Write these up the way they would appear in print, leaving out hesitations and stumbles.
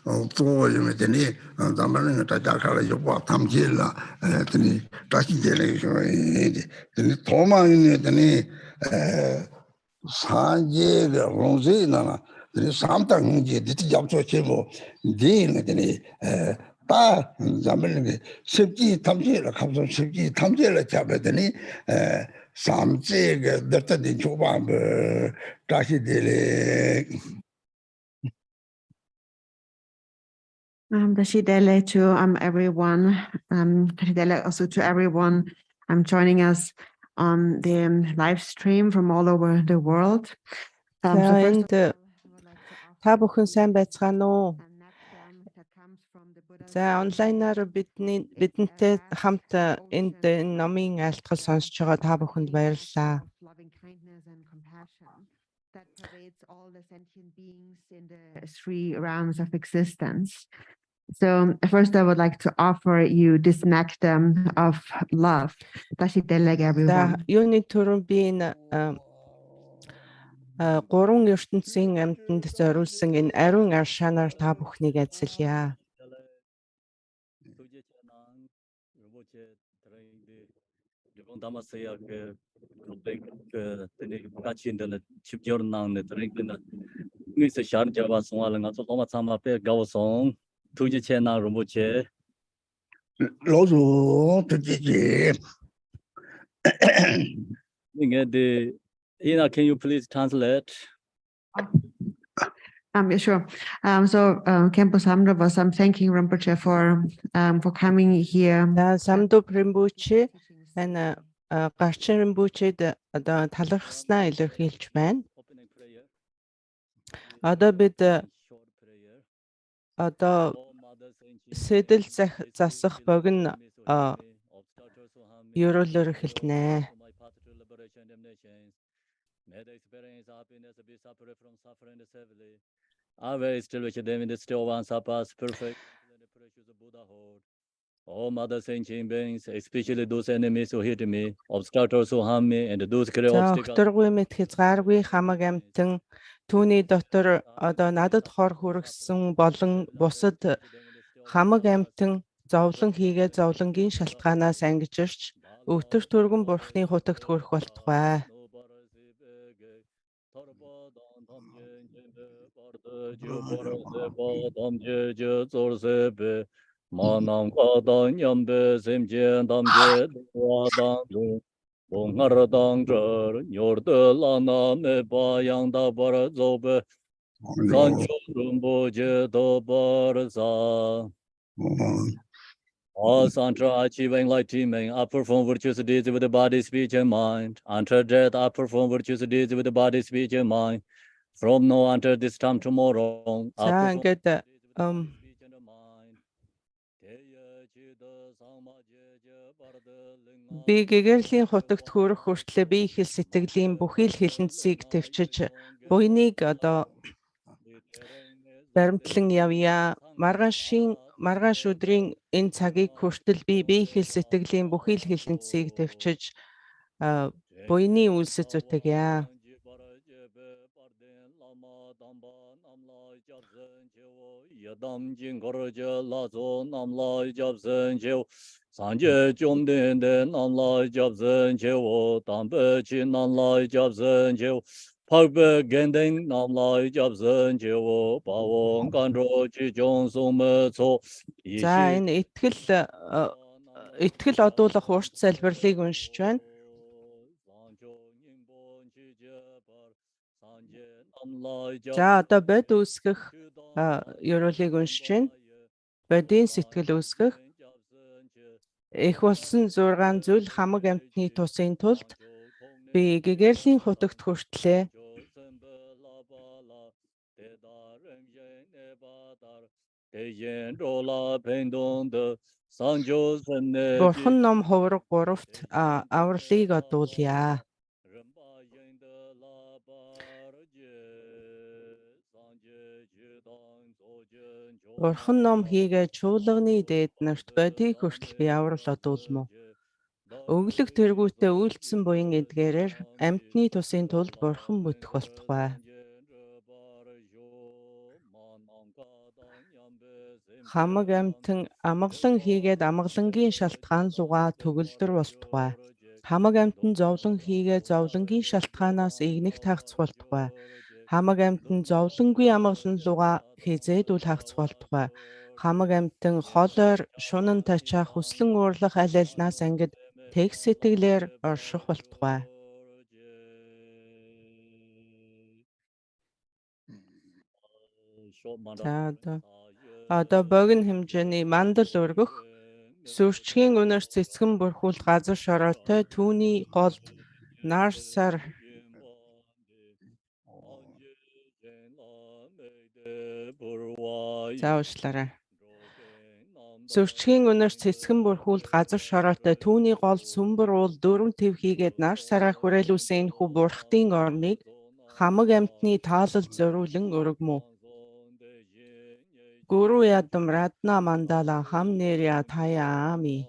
또 요즘에니 담만은 다자카라 요바 탐질라 드니 다시 제레 드니 도마니 드니 산제가 롱제나 드니 삼당지 디티 잡초 제모 디는 드니 다 담만은 십지 탐질라 감성 십지 탐질라 잡더니 삼제가 더더니 조방 다시 제레 Tashidele to everyone. Tashidele also to everyone joining us on the live stream from all over the world. Та бүхэн сайн байцгаана уу? За онлайнаар бидэнтэй хамт энд номын айлтгал сонсож байгаа та бүхэнд баярлалаа. That pervades all the sentient beings in the three realms of existence. So first, I would like to offer you this nectar of love. Tashidele everyone. Юуны түрүүн би энэ гурван ертөнцийн амьтанд зориулсан энэ ариун аршаанаар та бүхнийг ажиллая. Can you please translate? Sure. So Khenpo Samdra, I'm thanking Rinpoche for coming here. Samdra Rinpoche and Garchen Rinpoche одоо талархснаа илэрхийлж байна. Одоо бид одоо сэтэл засах богино ерөөлөөр эхэлнэ. May they experience happiness, be separate from suffering severely. Always still with them in the still one surpass perfect in the precious Buddhahood. All mother sentient beings, especially those enemies who hit me, obstructors who harm me, and those create obstacles. Докторгүй мэд хязгааргүй хамаг амтан түүний дотор одоо надад хор хүргэсэн болон бусад хамаг амтан зовлон хийгээ зовлонгийн шалтгаанаас ангижирч өвтөр түргэн бурхны хутагт хүрэх болтугай. Manam Kadan Yambe Simjen Damje Wadang Bungaradang Yordalana Mebayang Dabar Zobe Sanchurumboje Dobarza. All Santra achieving light teaming, I perform virtuous deeds with the body, speech, and mind. Until death, I perform virtuous deeds with the body, speech, and mind. From now until this time tomorrow, I get би гэгэрлийн хутагт хүрэх хүртлээр би их сэтгэлийн бүхий л хилэнцгийг төвчж буйныг одоо баримтлан явъя. Маргааш өдрийн энэ цагийг хүртэл би их сэтгэлийн бүхий л хилэнцгийг төвчж буйны үйлсэд зүтгэе. Yadam jin goroja lazo namlai jabzen jeo sanje jomden de namlai jabzen jeo dambe chin namlai jabzen jeo pagbe genden namlai jabzen jeo bawon ganro chi jonsong mezo. За энэ итгэл одуулах урт залбирлыг уншиж байна. За одоо бод үүсгэх ерөөлийг уншиж байна. Бодийн сэтгэл үүсгэх их болсон 6 зүйл хамаг амьтны тусын тулд би гэгэрлийн хутагт хүртлээ. Бурхан ном хувраг 3-т авралыг одуулъя. Бурхан ном хийгээ чуулганы дээд нарт бодийг хүртэл би аврал одуулмав. Өглөг тэргүүтээ үйлдсэн буян эдгээрээр амьтны тусын тулд бурхан бүтэх болтугай. хамаг амьтан амгалан хийгээд амгалангийн шалтгаан лугаа төгөлдөр болтугай. Хамаг амьтан зовлон хийгээд зовлонгийн шалтгаанаас игнэх тагц болтугай. Хамаг амьтан зовлонгүй амгалан лугаа хизээдүүл хагц болтугай. Хамаг амьтан холоор шунан тачаа хүслэн уурлах аль альнаас ангид тэг сэтгэлээр орших болтугай. За одоо богино хэмжээний мандал өргөх сүрчгийн үнэр цэцгэн бүрхүүлд газар шороотой түүний голд нар сар заавчлаарай. Сүрчгийн үнэр цэцгэн бүрхүүлд газар шороотой түүний голд сүмбэр уул дөрвөн төв хийгээд нар сараа хүрээлүүлсэн энэхүү бурхтын орныг хамаг амьтны таалал зориулан өргөмөө. Guru Yadam Ratna Mandala Hamneria Tayami.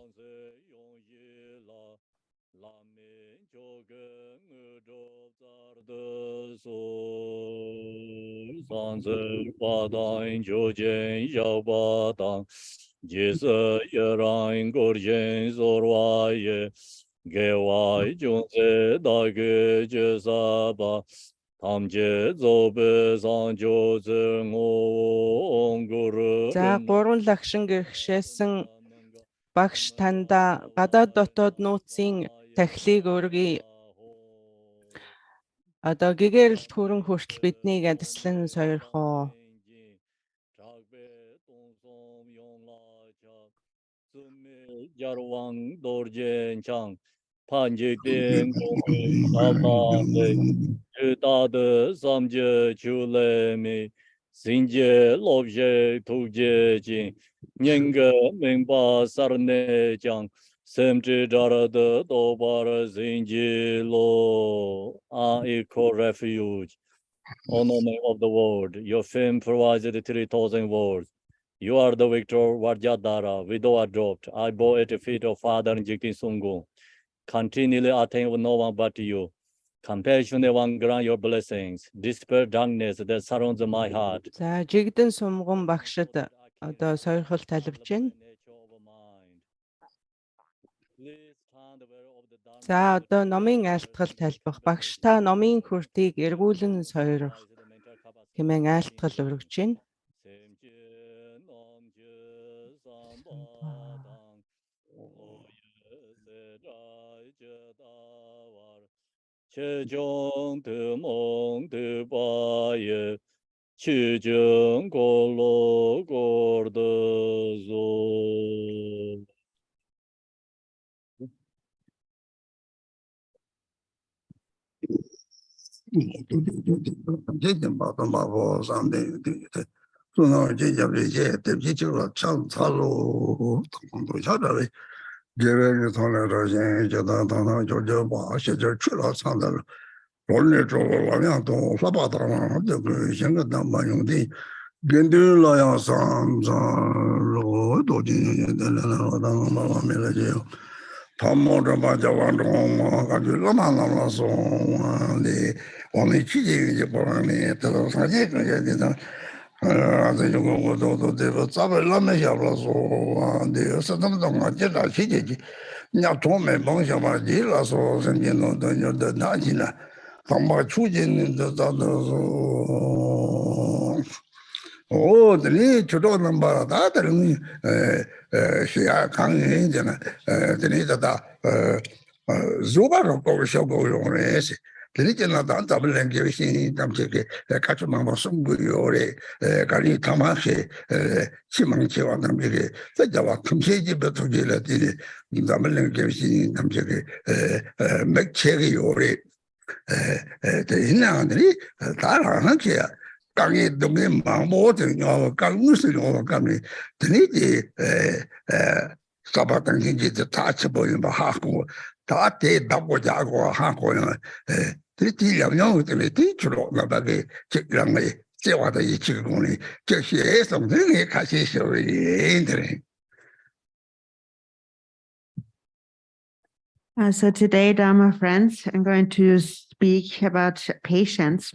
За 3 лагшин гэрхшээсэн багш танда гадаад дотоод нууцын тахлыг өргөе. Одоо гэгээрэлт хүрэн хүртэл биднийг адислан сойрхоо. Jarwang Dorjen Chang Panjidin Alande Judade Samje Chulemi Sinje Lobje Tugje Jin Nyenge Mingba Sarne Jang Semji Darada Dobar Zinji Lo Eco Refuge. O name of the world, your fame provided 3,000 words. You are the victor, Vajradhara, widow adopted. I bow at the feet of Father Jigtin Sungu. Continually attain with no one but you. Compassion one grant your blessings. Dispel darkness that surrounds my heart. За Жигдэн Сумган багшид одоо сойрхол талбж байна. За одоо номын айлтгал талбах багш та номын хүртийг эргүүлэн сойрох хэмээн айлтгал өргөж байна. 최종 드몽 드바예 취정 골로 골드조 Geveli tonera jen jada dana jojo ba shejer chula sandal rolne cholo la yang to laba dana de shenga damba yongdi gendu la ya san lo do jin de la dana ma me la je tammo de ba jawan ro ga ju la ma la so de oni chi je bo ne de sa je de da 아주 요거도 되고 잡을 라면 잡아서 근데 어떤 동안 제가 시제지 그냥 도매 방셔만 일어서 생기는 돈도 나지나 정말 추진도 다도 오들이 주도는 바라 다들은 시야 강행이잖아 드니다다 조바로 거셔고 용해서 드리잖아 단답을 남겨신 담체게 같이 막뭐 숨고요래 가리 타마시 희망치와 남에게 자와 금세지부터 지라들이 담을 남겨신 담체게 맥체게 요래 대인들이 다라는 게야 강에 동에 망모든 강무스로 강에 드니지 사바당 진짜 다치 보이는 거 하고 다 대답하고 하고 드리티 양양 때문에 뒤로 나가게 직랑에 제와도 이 지금이 즉시에 성능에 가시셔 인들이. So today, Dharma friends, I'm going to speak about patience.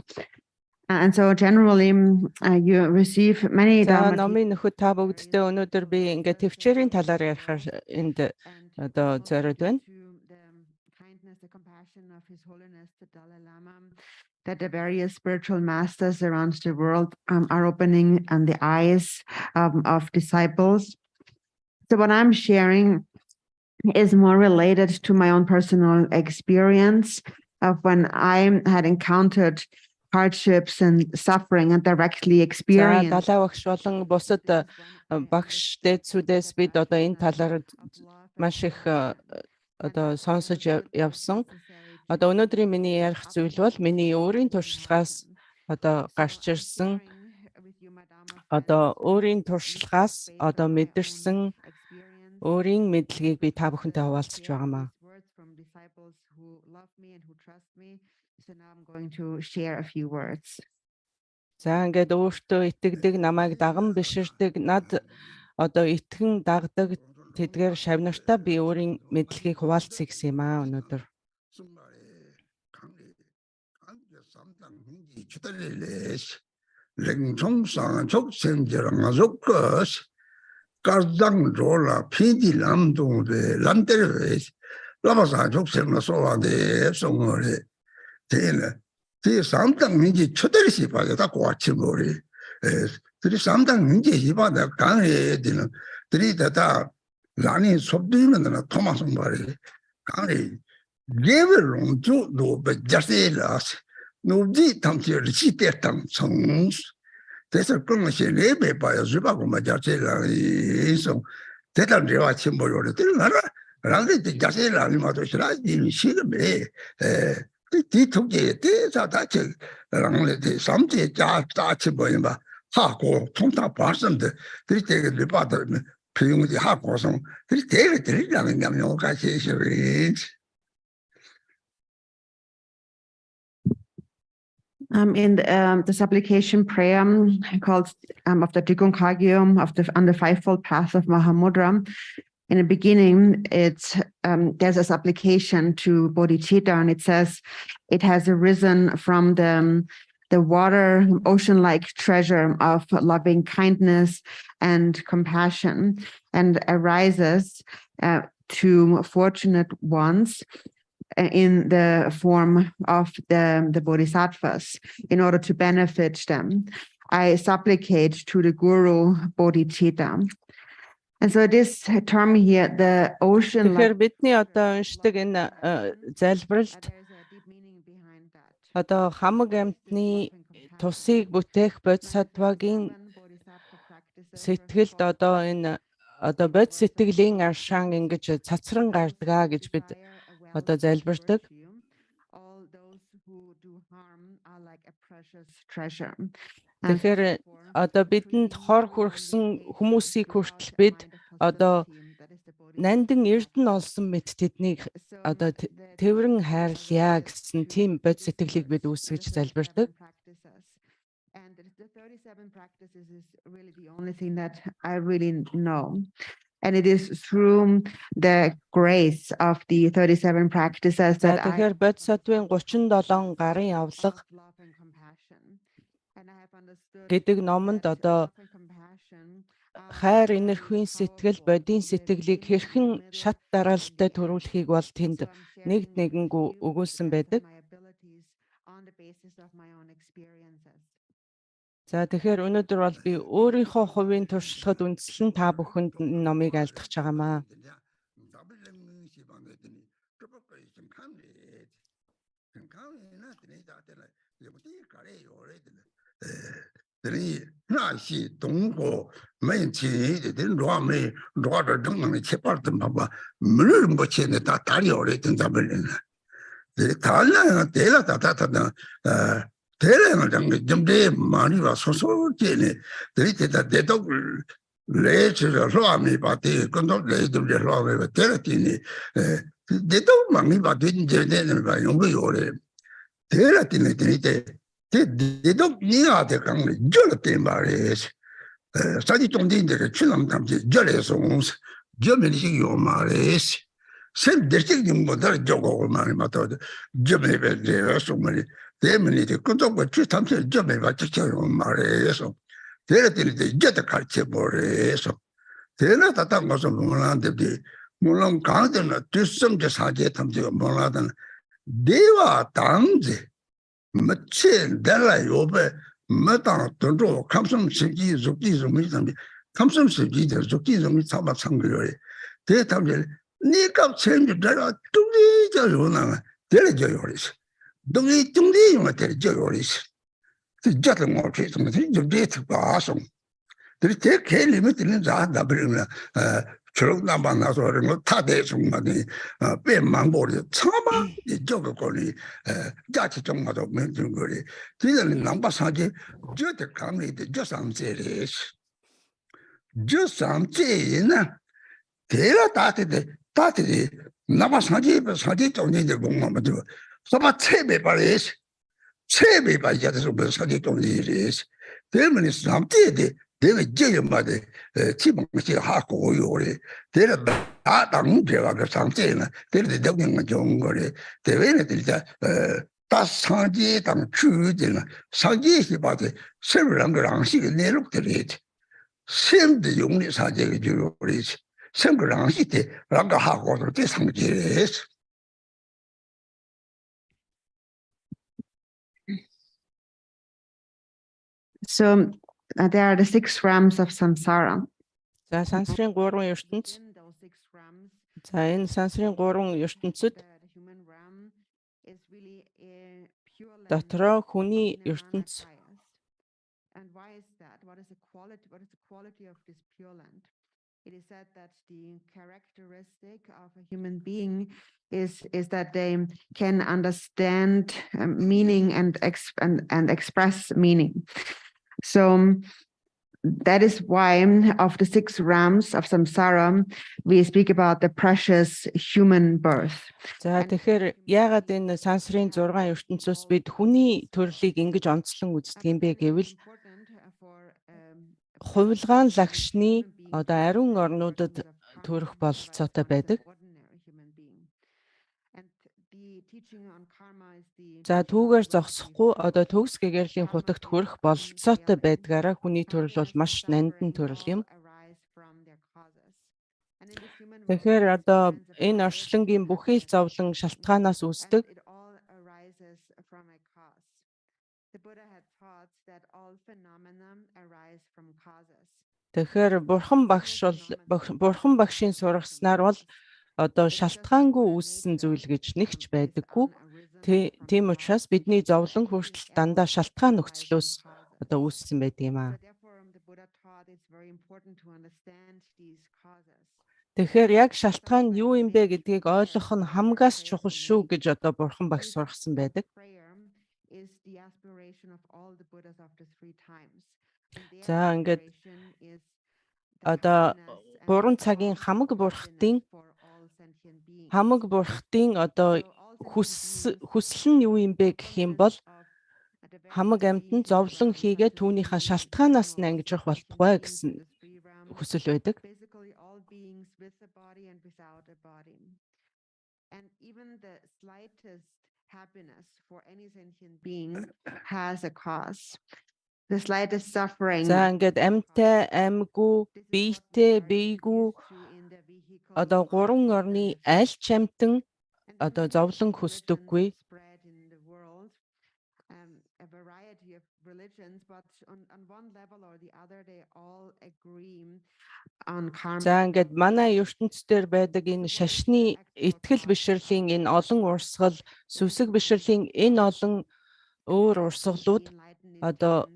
And so generally, you receive many За Dharma номын нөхөд та бүгдтэй өнөөдөр би ингээд төвчээрийн талаар ярихаар энд одоо зориуд байна. The compassion of His Holiness the Dalai Lama, that the various spiritual masters around the world are opening the eyes of disciples. So what I'm sharing is more related to my own personal experience of when I had encountered hardships and suffering and directly За experienced. далай багш болон бусад багш дээдсүүдээс бид одоо энэ талаар маш их одоо сонсож явсан. Одоо өнөөдрийн миний ярих зүйл бол миний өөрийн туршлагаас одоо гарч ирсэн одоо өөрийн туршлагаас одоо мэдэрсэн өөрийн мэдлэгийг би та бүхэнтэй хуваалцаж байгаамаа. So now I'm going to share a few words. За ингээд өөртөө итгэдэг, намайг даган биширдэг, над одоо итгэн дагдаг тэдгээр шавнартаа би өөрийн мэдлэгийг хуваалцъя гэсэн юм аа өнөөдөр. 그 상당 민지 초대시 봐야 다 고아치 머리 들이 상당 민지 이바다 강에 되는 들이다 라니 속도면은 토마스 말이 강에 레벨로 좀 베자세라스 노디 탐티를 시대당 성 그래서 그런 것이 레벨 봐야 주바고 맞아제라 이성 대단 제와 침보를 들으나 라는데 자세라 아니마도 싫어지 시급에 이 통계 대자다체 랑레데 삼제 자치 보이마 하고 통타 봤는데 그리 되게 리바들 비용이 하고서 그리 되게 들리라는 게 같이 시리 In the supplication prayer called of the Drikung Kagyu on the fivefold path of Mahamudra, in the beginning, it's there's a supplication to Bodhicitta, and it says it has arisen from the water, ocean-like treasure of loving kindness and compassion, and arises to fortunate ones in the form of the bodhisattvas in order to benefit them. I supplicate to the Guru Bodhicitta. And so this term here, the ocean. Тэгэхээр бидний одоо уншдаг энэ залбиралд одоо хамаг амьтны тусыг бүтээх бодисаттвагийн сэтгэлд одоо энэ одоо бодис сэтгэлийн аршаан ингэж цацран гардгаа гэж бид одоо залбирдаг. Тэгэхээр одоо бидэнд хор хүрсэн хүмүүсийг хүртэл бид одоо нандин эрдэнэ олсон мэт тэднийг одоо тэврэн хайрлая гэсэн тийм бод сэтгэлийг бид үүсгэж залбирдаг. And the 37 practices is really the only thing that I really know. And it is through the grace of the 37 practices that Тэгэхээр бодисаттвын 37 гарын авлага гэдэг номонд одоо хайр энерхийн сэтгэл бодийн сэтгэлийг хэрхэн шат дараалалтай төрүүлэхийг бол тэнд нэгд нэгэнгүү өгүүлсэн байдаг. За тэгэхээр өнөөдөр бол би өөрийнхөө хувийн туршлагад үндэслэн та бүхэнд номыг альдах чагаамаа. 나시 동고 맨치 된 로아메 로아를 등등의 체발든 봐봐 물을 못 채네 다 다리 오래된 잡을래나 달라가 대라다다다 대량을 장게 좀대 많이 와 소소제네 데이터 대도 레즈를 로아메 바데 건도 레즈를 로아메 데라티니 대도 많이 바데 이제는 봐 용거 요래 데라티네 데이터 대도 니가 대강 절대 말이지 사지 좀 된데 추남 담지 절에서 저면이 요 말이지 샘 대식 용보다 저거 많이 맞아. 점에 배려서 말이 때문에 그것도 그 탐색 점에 맞춰요 말해서 대래들이 이제 가르쳐 버려서 대나 다다 가서 몰라는데 물론 강들은 뒤섬제 사제 탐색 몰라던 대와 당제 마치 달라 요배 마당 돈도 감성 시기 속기 좀 있는데 감성 시기들 속기 좀 참아 참고요. 대탐제 니가 챙겨다가 뚱이 저요나 데려줘요 그래서 뚱이 용어 데려줘요 그래서 진짜로 뭐 그래서 좀 데이트가 좀 되게 개리면은 자다 그러면 저런 남아나서 그런 거다 대중만이 빼망보리 참아 저거 거리 자치 정마도 맨좀 거리 뒤에는 남바사지 저때 감리 저 상제레스 저 상제나 대라 따뜻이 남바사지 사지 정리들 공부하면 서바 체배 발레스 체배 발자서 뭐 사지 정리레스 때문에 삼때에 내가 제일마다 지방시 하고 요래 내가 다 당제가 그 상태는 내가 대경은 좋은 거래 대회는 진짜 다 상지 당 추지는 상지시 바데 세월한 거랑 시기 내록들이 샘도 용리 사제가 주로리지 샘거랑 시대 랑가 하고도 대 상지레스 So there are the 6 realms of samsara. За сансрын 3 ертөнц. In those 6 realms, За энэ сансрын 3 ертөнцид the human realm is really pure land, дотроо хүний nirvana ертөнц highest. And why is that? What is the quality of this pure land? It is said that the characteristic of a human being is that they can understand meaning and express meaning. So that is why of the 6 realms of samsara, we speak about the precious human birth. За тэгэхээр яагаад энэ сансрын 6 ертөнцөөс бид хүний төрлийг ингэж онцлон үздэг юм бэ гэвэл хувилгаан лагшны одоо ариун орнуудад төрөх бололцоотой байдаг. За түүгээр зогсохгүй одоо төгс гэгэрлийн хутагт хүрэх бололцоотой байдгаараа хүний төрөл бол маш нандин төрөл юм. Тэгэхээр одоо энэ орчлонгийн бүхий л зовлон шалтгаанаас үүсдэг. Тэгэхээр бурхан багшийн сургаснаар бол одоо шалтгаангүй үүссэн зүйл гэж нэгч байдаггүй. Тийм учраас бидний зовлон хүртэл дандаа шалтгаан нөхцлөөс одоо үүссэн байдаг юм аа. Тэгэхээр яг шалтгаан юу юм бэ гэдгийг ойлгох нь хамгаас чухал шүү гэж одоо бурхан багш сургасан байдаг. За ингээд одоо 3 цагийн хамаг бурхтын одоо хүсэл нь юу юм бэ гэх юм бол хамаг амьтан зовлон хийгээ түүнийхээ шалтгаанаас нь ангижрах болтугай гэсэн хүсэл байдаг. And even the slightest happiness for any sentient being has a cause. The slightest suffering. За ингээд амьтай, амьгүй, биетэй, биегүй одоо 3 орны аль ч амьтан одоо зовлон хүсдэггүй. A variety of religions, but on one level or the other, they all agree on karma. За ингээд манай ертөнцийн байдаг энэ шашны итгэл бишрэлийн энэ олон урсгал, сүсэг бишрэлийн энэ олон өөр урсгалууд одоо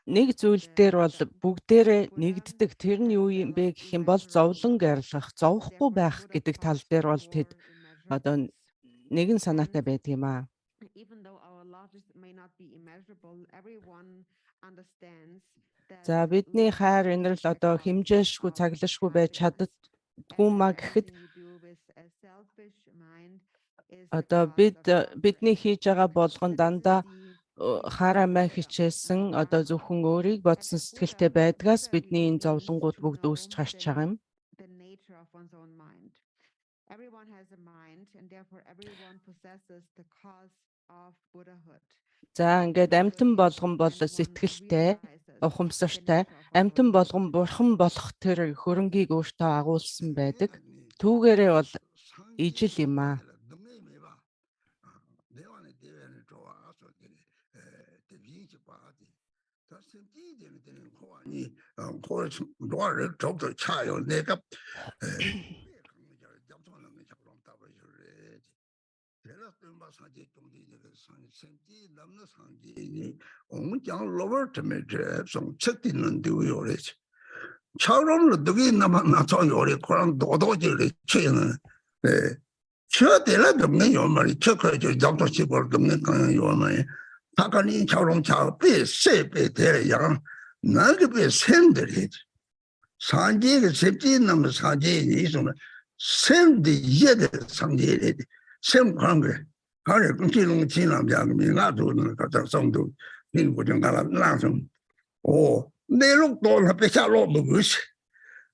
нэг зүйл дээр бол бүгдээрээ нэгддэг. Тэр нь юу юм бэ гэх юм бол зовлон гарлах, зовхгүй байх гэдэг тал дээр бол тэд одоо нэгэн санаатай байдаг юм аа. За бидний хайр инрэл одоо хэмжээшгүй, цаглашгүй байж чаддгүй маа гэхэд одоо бидний хийж байгаа болгон дандаа харамай хичээсэн одоо зөвхөн өөрийг бодсон сэтгэлтэй байдгаас бидний энэ зовлонгууд бүгд үүсч гарч байгаа юм. Everyone has a mind, and therefore everyone possesses the cause of Buddhahood. За ингээд амьтан болгон бол сэтгэлтэй, ухамсартай, амьтан болгон бурхан болох тэр хөрөнгийг өөртөө агуулсан байдаг. Түүгээрээ бол ижил юм аа. 차로는 누구 남아 나서 요리 그런 도도지를 쳐는 쳐대라 없는 요말이 쳐가지고 잡도 집을 없는 거 요말이 다가니 차로 차배 세배 대양 나게 배 샘들이 산지가 셉지 남은 산지니 있으면 샘디 이제 상지에 샘 그런 거 하래 끊기는 지남자가 나도는 갖다 성도 민고정 가라 나서 오 내lok도 앞에 잘로 먹으시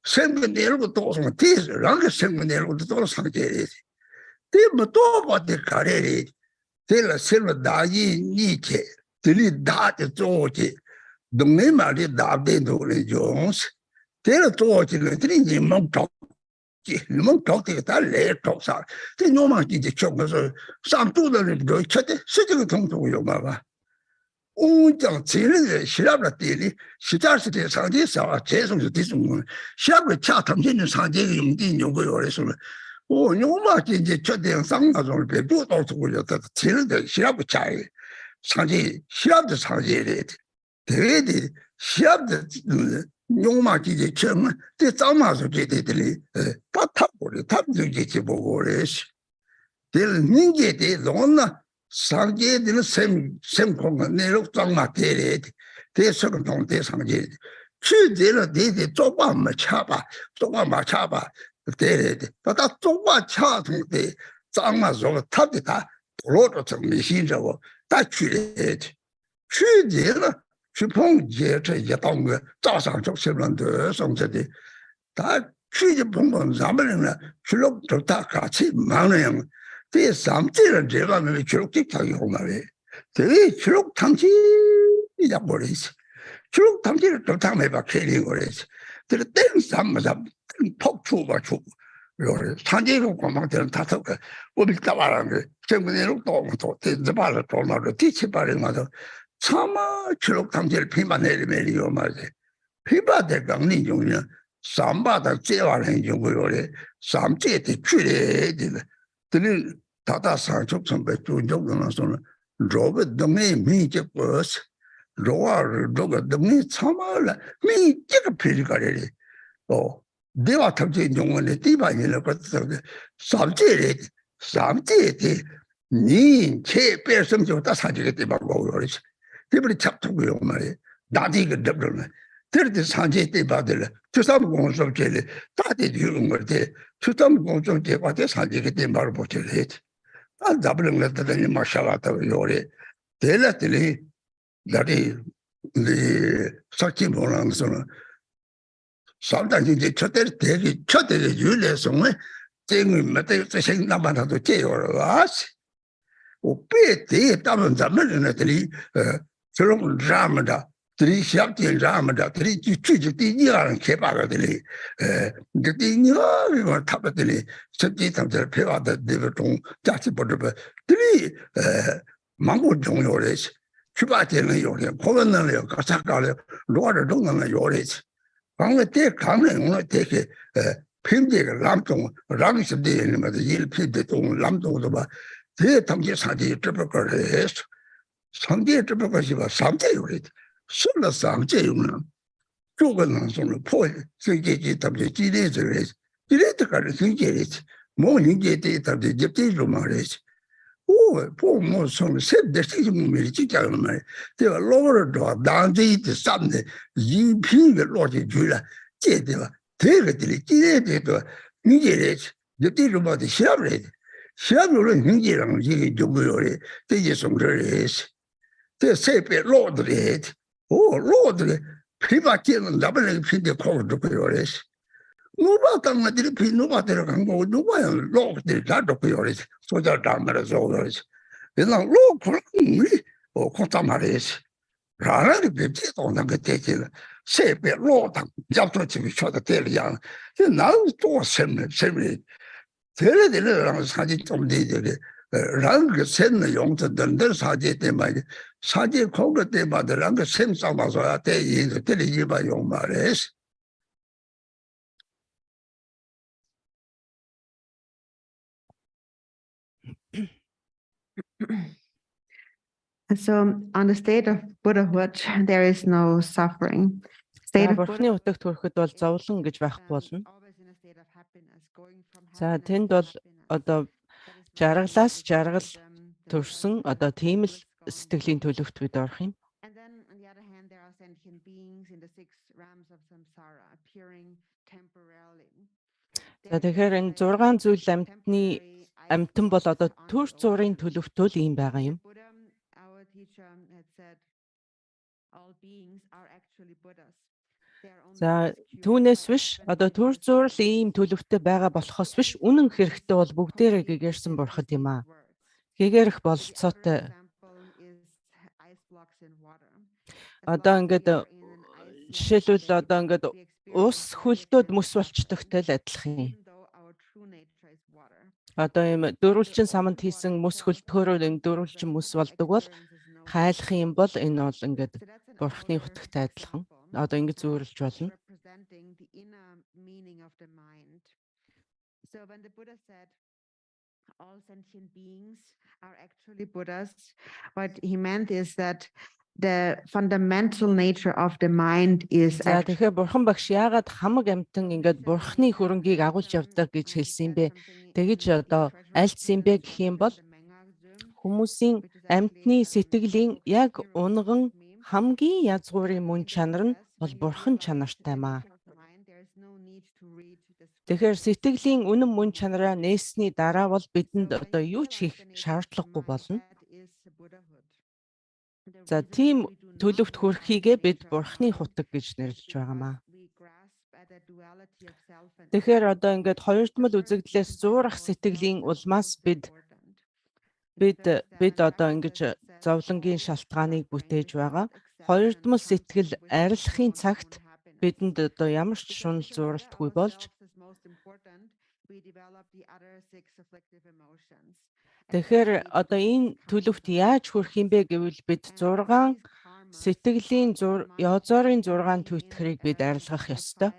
생근 내lok도 좀 뒤에서 랑게 생근 내lok도 상제리 뒤뭐 받대 가래리 뒤라 실로 다이 니케 들이 다데 조지 동네 말이 다데도 레종스 뒤라 조지는 들이 멍tok 멍tok 달래 톡사 뒤 노만 이제 쪽에서 쌈뚜들이 저 쳤대 수직을 통통요 봐봐 운장 지는 시랍라들이 시작시대 상대에서 계속해서 뒤숨은 시합을 차 탐지는 상대의 용기 요구요 그래서 오 요마지 이제 초대형 상가종을 배도 도서고였다 지는데 시합을 차이 상대 시합도 상대에 대외디 시합도 요마지 이제 처음 때 싸움하서 제대들이 빠타고리 탑주지 보고 그래서 될 ninge de lona 상계에 되는 샘공간 내로 짱마 대래 대석은 동대 상계 취재는 대대 조금만 차봐 대래 다 조금 차 동대 짱마 좀 탑이다 도로도 좀 미신저고 다 취래 취재는 주봉제 저 동거 자상 적실런데 성제디 다 취재 본건 자면은 줄로 좋다 같이 많은 그 삼지는 제가 늘 기록직하게 오나래. 되게 기록 탐지이다 버리지. 기록 탐지를 또 다음에 봐 캐리 거래지. 그 땡삼마다 폭주가 주고. 요래 산지로 고망들은 다섯 개. 우리 따라는 게 정근에로 또 대자발을 또 나로 뒤치발을 맞아. 참아 기록 탐지를 피만내리면요 말이지. 피바대 강리 중에 삼바다 제와는 중고요래. 삼지에 뒤출해 들이 다다 상적 선배 중적으로서는 로봇 동네 미적 버스 로아를 로가 동네 참아라 미적 필가래 내가 탐지 용원에 디바이를 거서 삼제에 니체 배성적 다 사지게 되고 그러지 대부리 잡두고요 말이 나디가 dab르네 들들 산제 때 받을 주삼 공성제를 다들 이런 거데 주삼 공성제 과대 산제게 때 말을 보절해 안 잡는 것들이 마샬라다 요래 대라들이 나리 사치 보는서는 상당히 이제 첫대를 대기 첫대를 유래성을 쟁을 맞대 생각만도 제요로 아시 오페 대 담은 잡는 애들이 저런 드라마다 들이 시작된 드라마다 들이 주주 뒤니라는 개발들이 그때니가 이거 타버들이 सब지 탐들 배워다 되고 자치 보도 들이 망고 종요래 주바되는 요래 고건는 가사가래 로아를 동는 요래 방에 때 강릉은 되게 핀데가 람동 랑스데는 맞아 일피데 동 람동도 봐 대탐지 사지 접거래서 상대 접거시 봐 삼대 요래 술로 삼제용은 조건은 손을 포 세계지 답제 지레저래 지레트가를 생계지 뭐 인계에 답제 접대로 말해지 뭐 손을 셋대씩 몸이 지자는 말 내가 로버도 단지도 삼네 인피가 로지 줄라 제대로 대가들이 지레도 인계래 접대로 봐도 시합으로 인계랑 이게 조고요래 되게 송그래지 대 세배 로드래 로드래 피바티는 나발레 핀데 코르도 그래서 누가 당나들이 비 누가 들어간 거고 누가요 로그들이 다 놓고 요리지 소자 담으면서 오르지 그냥 로그를 코타 말이지 라라리 뵙지 도는 그 대지는 세배 로당 잡도 집이 쳐다 때리야 나도 또 셈이 되는 사진 좀 되게 랑그 셈의 용서된들 사진 때문에 사진 거기 때문에 랑그 셈 싸워서야 돼 이거 때리지 마 용 말이지 So on the state of Buddhahood, there is no suffering. State За of бурхны утагт хүрэхэд бол зовлон гэж байхгүй болно. always in a state of happiness, going from За happiness тэнд to бол happiness. одоо That is жаргалаас the жаргал wisdom, the төрсөн wisdom одоо тийм л towards going сэтгэлийн forward. төлөвт бид орох юм. And then on the other hand, there are sentient beings in the 6 realms of samsara appearing temporarily. За тэгэхээр энэ 6 зүйл амьтны амьтан бол одоо төр зургийн төлөвтөл ийм байгаа юм. Buddha, our teacher, had said, all beings are actually Buddhas. They are only За obscured түүнээс by биш одоо different төр words. зурл ийм төлөвтэй байгаа болохоос биш үнэн хэрэгтээ бол бүгдээрээ гэгэрсэн бурхад юм аа. Гэгэрэх болцоотой. Одоо ингээд жишээлбэл одоо ингээд ус хөлдөөд мөс болчдогтой л адилхан юм. Одоо юм дөрвөлжин саманд хийсэн мөс хөлдөхөөрөө энэ дөрвөлжин мөс болдог бол хайлах юм бол энэ бол ингээд бурхны утгатай адилхан. Одоо ингэж зөөрлж болно. Representing the inner meaning of the mind. So when the Buddha said all sentient beings are actually Buddhas, what he meant is that the fundamental nature of the mind is За тэгэхээр бурхан багш яагаад хамаг амьтан ингээд бурхны хөрөнгийг агуулж явдаг гэж хэлсэн юм бэ? Тэгэж одоо альцсан бэ гэх юм бол хүмүүсийн амьтны сэтгэлийн яг унган хамгийн язгуурын мөн чанар нь бол бурхан чанартай маа. Тэгэхээр сэтгэлийн үнэн мөн чанараа нээсний дараа бол бидэнд одоо юу ч хийх шаардлагагүй болно. За тийм төлөвт хүрэхийгээ бид бурхны хутаг гэж нэрлэж байгаамаа. Тэгэхээр одоо ингээд хоёрдмол үзэгдлээс зуурах сэтгэлийн улмаас бид одоо ингэж зовлонгийн шалтгааныг бүтээж байгаа. Хоёрдмол сэтгэл арилахын цагт бидэнд одоо ямар ч шунал зуралтгүй болж тэгэхээр одоо энэ төлөвт яаж хүрэх юм бэ гэвэл бид 6 сэтгэлийн язорын 6 түйтгэрийг бид арилгах ёстой.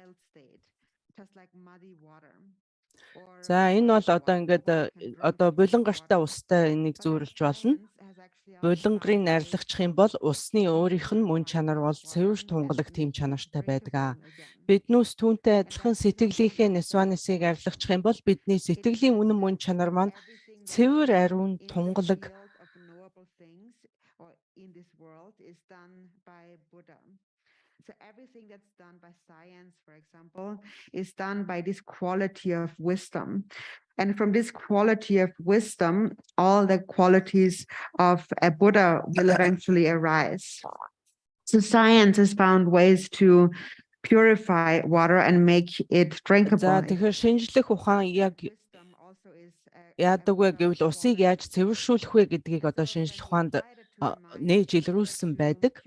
За энэ бол одоо ингээд одоо булангартай устай энийг зөөрлж болно. Булангарын арилгачих юм бол усны өөрийнх нь мөн чанар бол цэвэр тунгалаг тийм чанартай байдаг. Биднээс түүнтэй адилхан сэтгэлийнхээ нисванисыг арилгачих юм бол бидний сэтгэлийн үнэн мөн чанар маань цэвэр ариун тунгалаг So everything that's done by science, for example, is done by this quality of wisdom. And from this quality of wisdom, all the qualities of a Buddha will eventually arise. So science has found ways to purify water and make it drinkable. За тэгэхээр шинжлэх ухаан яг яадаг вэ гэвэл усыг яаж цэвэршүүлэх вэ гэдгийг одоо шинжлэх ухаанд нээж илрүүлсэн байдаг.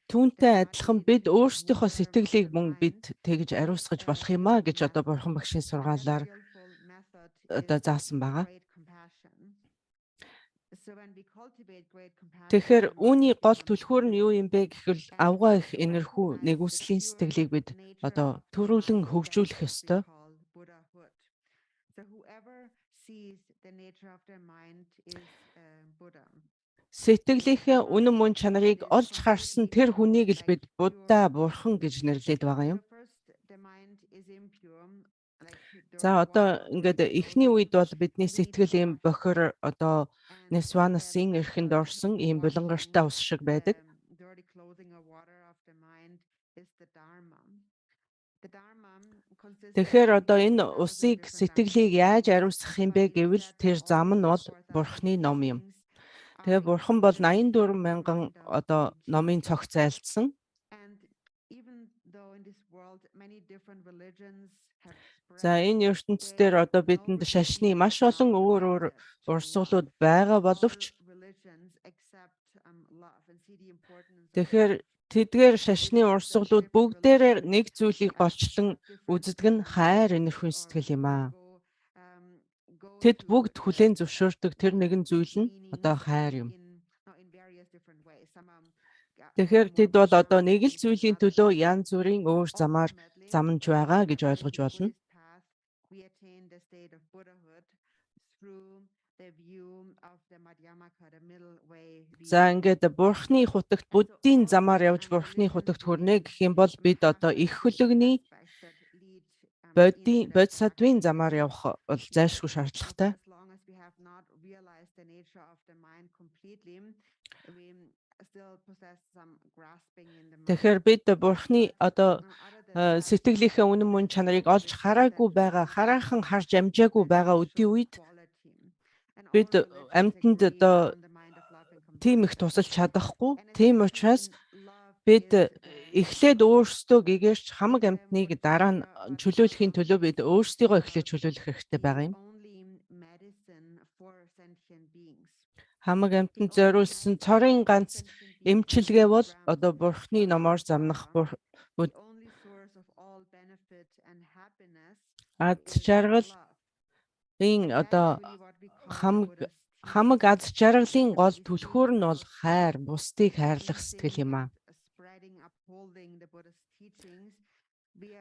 Түүнтэй адилхан бид өөрсдийнхөө сэтгэлийг мөн бид тэгж ариусгаж болох юм а гэж одоо бурхан багшийн сургаалаар одоо заасан байгаа. Тэгэхээр үүний гол түлхүүр нь юу юм бэ гэвэл авгаа их энерхүү нэгүслийн сэтгэлийг бид одоо төрүүлэн хөгжүүлэх ёстой. Сэтгэлийнхээ үнэн мөн чанарыг олж харсан тэр хүнийг л бид Будда бурхан гэж нэрлэдэг байгаа юм. За одоо ингээд эхний үед бол бидний сэтгэл юм бохор одоо нисванасын эрхэнд орсон ийм булангартай ус шиг байдаг. Тэгэхээр одоо энэ усыг сэтгэлийг яаж ариусгах юм бэ гэвэл тэр зам нь бол бурхны ном юм. Тэгээ бурхан бол 84 мянган одоо номын цогц айлдсан. За энэ ертөнцийн одоо бидэнд шашны маш олон өөр урсгалууд байгаа боловч тэгэхээр тэдгээр шашны урсгалууд бүгдээрээ нэг зүйлийг голчлон үздэг нь хайр энерхүүн сэтгэл юм аа. Тэд бүгд хүлээн зөвшөөрдөг тэр нэгэн зүйл нь одоо хайр юм. Тэгэхээр тэд бол одоо нэг л зүйлийн төлөө янз бүрийн өөр замаар замнж байгаа гэж ойлгож болно. За ингээд Бурхны хутагт буддийн замаар явж Бурхны хутагт хүрнэ гэх юм бол бид одоо их хөлөгний бодисаттвын замаар явах бол зайлшгүй шаардлагатай. Тэгэхээр бид Бурхны одоо сэтгэлийнхээ үнэн мөн чанарыг олж хараагүй байгаа, хараахан харж амжаагүй байгаа үдийн үед бид амьтанд одоо тийм их тусалж чадахгүй. Тийм учраас бид эхлээд өөрсдөө гэгэрч хамаг амьтныг дараа нь чөлөөлөхийн төлөө бид өөрсдийгөө эхлээд чөлөөлөх хэрэгтэй байгаа юм. Хамаг амьтанд зориулсан цорын ганц эмчилгээ бол одоо Бурхны номоор замнах аз жаргалын одоо хамаг аз жаргалын гол түлхүүр нь бол хайр, бусдыг хайрлах сэтгэл юм аа.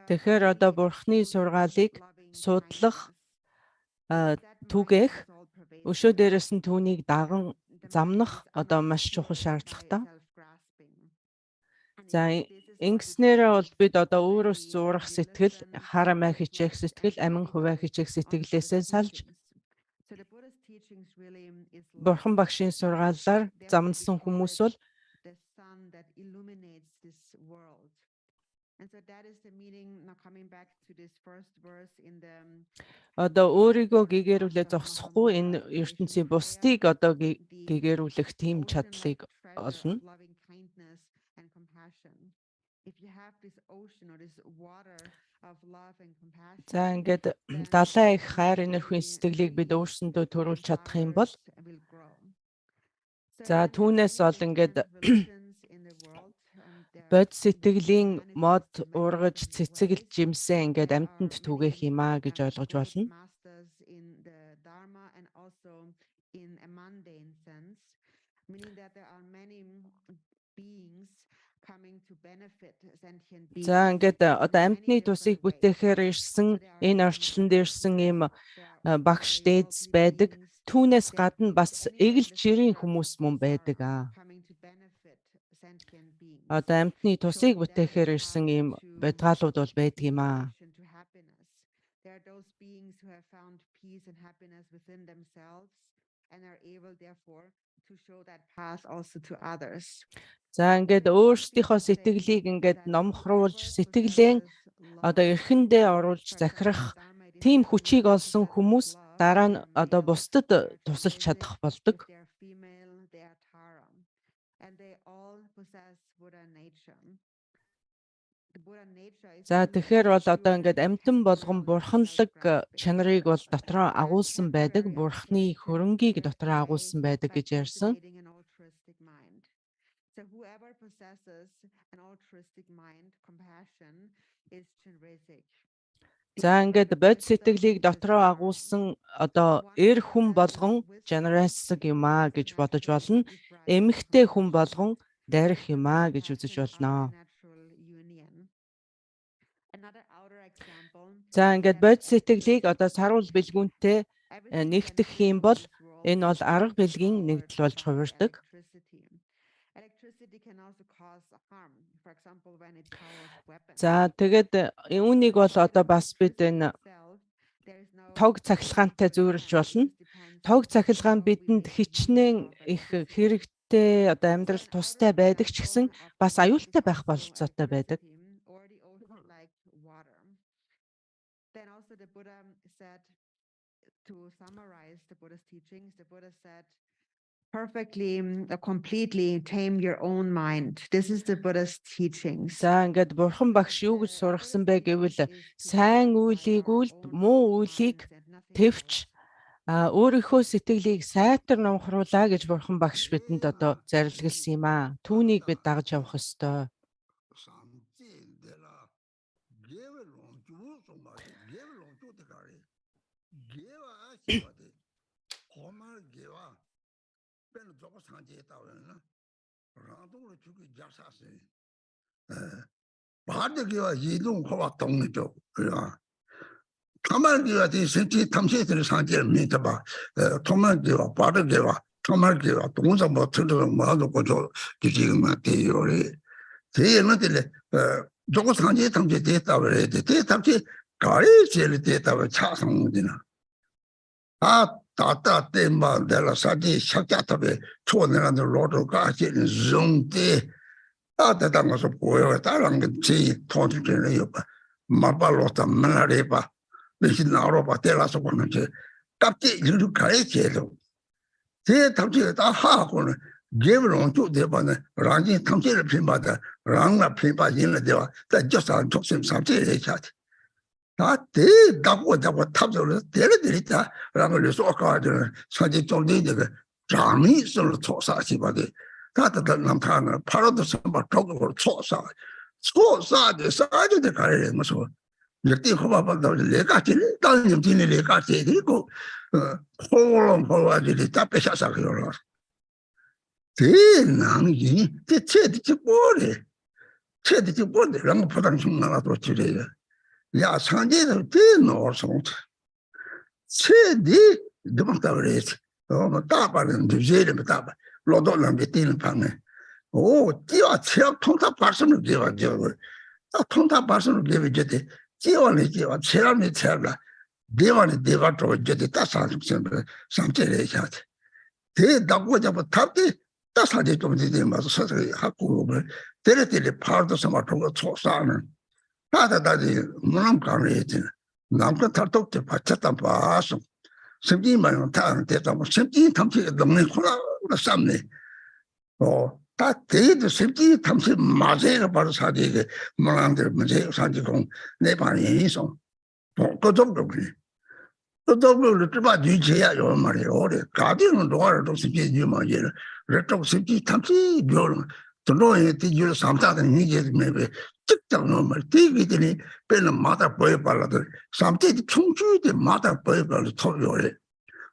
Тэгэхээр одоо Бурхны сургаалыг судлах, түгээх, өшөө дээрээс нь түүнийг даган замнах одоо маш чухал шаардлагатай. За ингэснээрээ бол бид одоо өөрөөс зурах сэтгэл, харамаа хичээх сэтгэл, амин хуваа хичээх сэтгэлээсээ салж Бурхан багшийн сургаалаар замнасан хүмүүс бол одоо өөрийгөө гэгэрүүлээ зогсохгүй энэ ертөнцийн бусдыг одоо гэгэрүүлэх тийм чадлыг олно. За ингээд далайн их хайр энерхүүн сэтгэлийг бид өөрсөндөө төрүүлж чадах юм бол за түүнээс бол ингээд бод сэтгэлийн мод ургаж цэцэглэж жимсэн ингээд амьтанд түгээх юм аа гэж ойлгож болно. За ингээд одоо амьтны тусыг бүтээхээр ирсэн энэ орчлонд ирсэн ийм багш дээдс байдаг. Түүнээс гадна бас эгэл жирийн хүмүүс мөн байдаг аа. Одоо амьтны тусыг бүтээхээр ирсэн ийм бадгаалууд бол байдаг юм аа. За ингээд өөрсдийнхөө сэтгэлийг ингээд номхруулж сэтгэлээ одоо эрхэндээ оруулж захирах тийм хүчийг олсон хүмүүс дараа нь одоо бусдад тусалж чадах болдог. За тэгэхээр бол одоо ингээд амьтан болгон бурханлаг чанарыг бол дотроо агуулсан байдаг, бурхны хөрөнгийг дотроо агуулсан байдаг гэж ярьсан. За ингээд бод сэтгэлийг дотроо агуулсан одоо эр хүн болгон generous юм аа гэж бодож болно. Эмэгтэй хүн болгон дайрах юм аа гэж үзэж болно. За ингээд бод сэтгэлийг одоо саруул бэлгүүнтэй нэгтгэх юм бол энэ бол арга бэлгийн нэгдэл болж хувирдаг. За тэгээд үүнийг бол одоо бас бид энэ тог цахилгаантай зүйрлж болно. Тог цахилгаан бидэнд хичнээн их хэрэгтэй одоо амьдрал тустай байдаг ч гэсэн бас аюултай байх бололцоотой байдаг. perfectly, completely tame your own mind. This is the Buddha's teachings. За ингээд бурхан багш юу гэж сургасан бэ гэвэл сайн үйлийг үлд муу үйлийг тэвч өөрийнхөө сэтгэлийг сайтар номхруулаа гэж бурхан багш бидэнд одоо зарилгалсан юм аа. Түүнийг бид дагаж явах ёстой. 바르기와 이동호와 동네죠. 그래야 토마기와 디센티 탐색들의 상태를 믿어봐. 토마기와 바르기와 토마기와 동사 뭐 틀어도 뭐도 고조 지금 맞대요. 제는들 저거 상태 탐색 됐다 그래. 탐색 가리 제일 됐다 차상이나. 다다 때만 내가 사지 샥자탑에 초내라는 로드가 지는 좀때 다다당 가서 보여 다른 게 통주되네요. 마발로다 말해봐. 내신 나로봐 때라서 보는 게 깝게 이렇게 가야지도. 제 탐지에 다 하고는 게으로 좀 대반에 랑이 탐지를 핀바다 랑나 핀바진을 대와 다 저산 독심 삼지를 해야지. 다대 다고 탑저를 때려들이다 라고 쏘아가지고 사지 좀 되게 장이 서로 초사시바데 다다 남타는 바로도 선바 독으로 초사데 사지데 가래 무슨 이렇게 호바바도 내가 질 다른 팀이 내가 제대로 홀로 홀와지리 답배샤사 그러라 대낭이 대체지 뭐래 랑 포장 중나라도 지래요 야 상제도 대노서 최대 드망다그래서 따바는 주제를 따바 로도는 비티는 방에 오 뛰어 체력 통합 발전을 되어죠 통합 발전을 되어지 지원이 지원 체력이 체력라 대원이 대가도 이제 따사는 상제를 해야 돼 대다고 잡아 탑대 따사지 좀 되게 맞아 서서 하고 때려때려 파도 서마토가 초사는 다다다지 문암 가르에지 남과 탈독te 받쳤다 봐서 심지만 다는 대다 뭐 심지 탐지 넘는 코나 삼네 다 대도 심지 탐지 맞아가 바로 사지게 문암들 문제 사지공 내 반이서 그 정도 그래 그 정도를 좀 뒤져야 요 말이에요 오래 가디는 도와도 심지 유마제를 레토 심지 탐지 묘는 도로에 뒤줄 삼다는 얘기 매매 직접 넘을 뒤기더니 빼는 마다 보여발라들 삼태지 총주의 마다 보여발라 토요래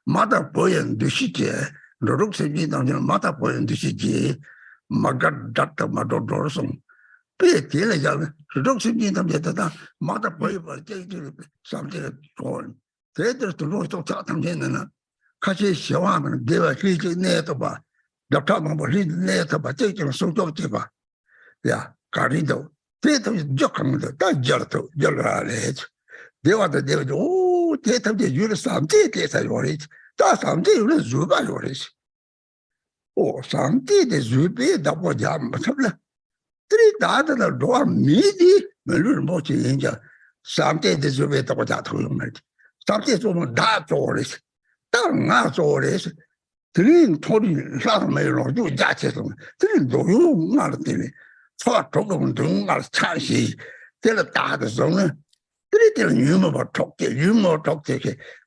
마다 보연 듯이지 노력세지 당장 마다 보연 듯이지 마가다다 마도도서 빼텔이잖아 노력세지 당장다 마다 보여발 제일 삼태가 좋은 대들도 노력 당장에는 같이 시험하면 내가 그게 내도 봐 답답한 거 내도 봐 제일 성적지 봐 야 가리도 대답이 적합니다. 다 저렇다 저라래. 대화도 내가 오 대답이 유를 삼대 대사 요리. 다 삼대 유를 주가 요리. 오 삼대의 주베 답고 잠 맞습니다. 들이 다들 도와 미디 melul 뭐지 이제 삼대의 주베 답고 자토는 말이지. 삼대 좀 다 조리. 땅아 조리. 들이 토리 사람이로 주 자체서 들이 노용 말들이 조금 등을 차시 때려 따라서는 그랬더니 유머버 톡게 유머 톡게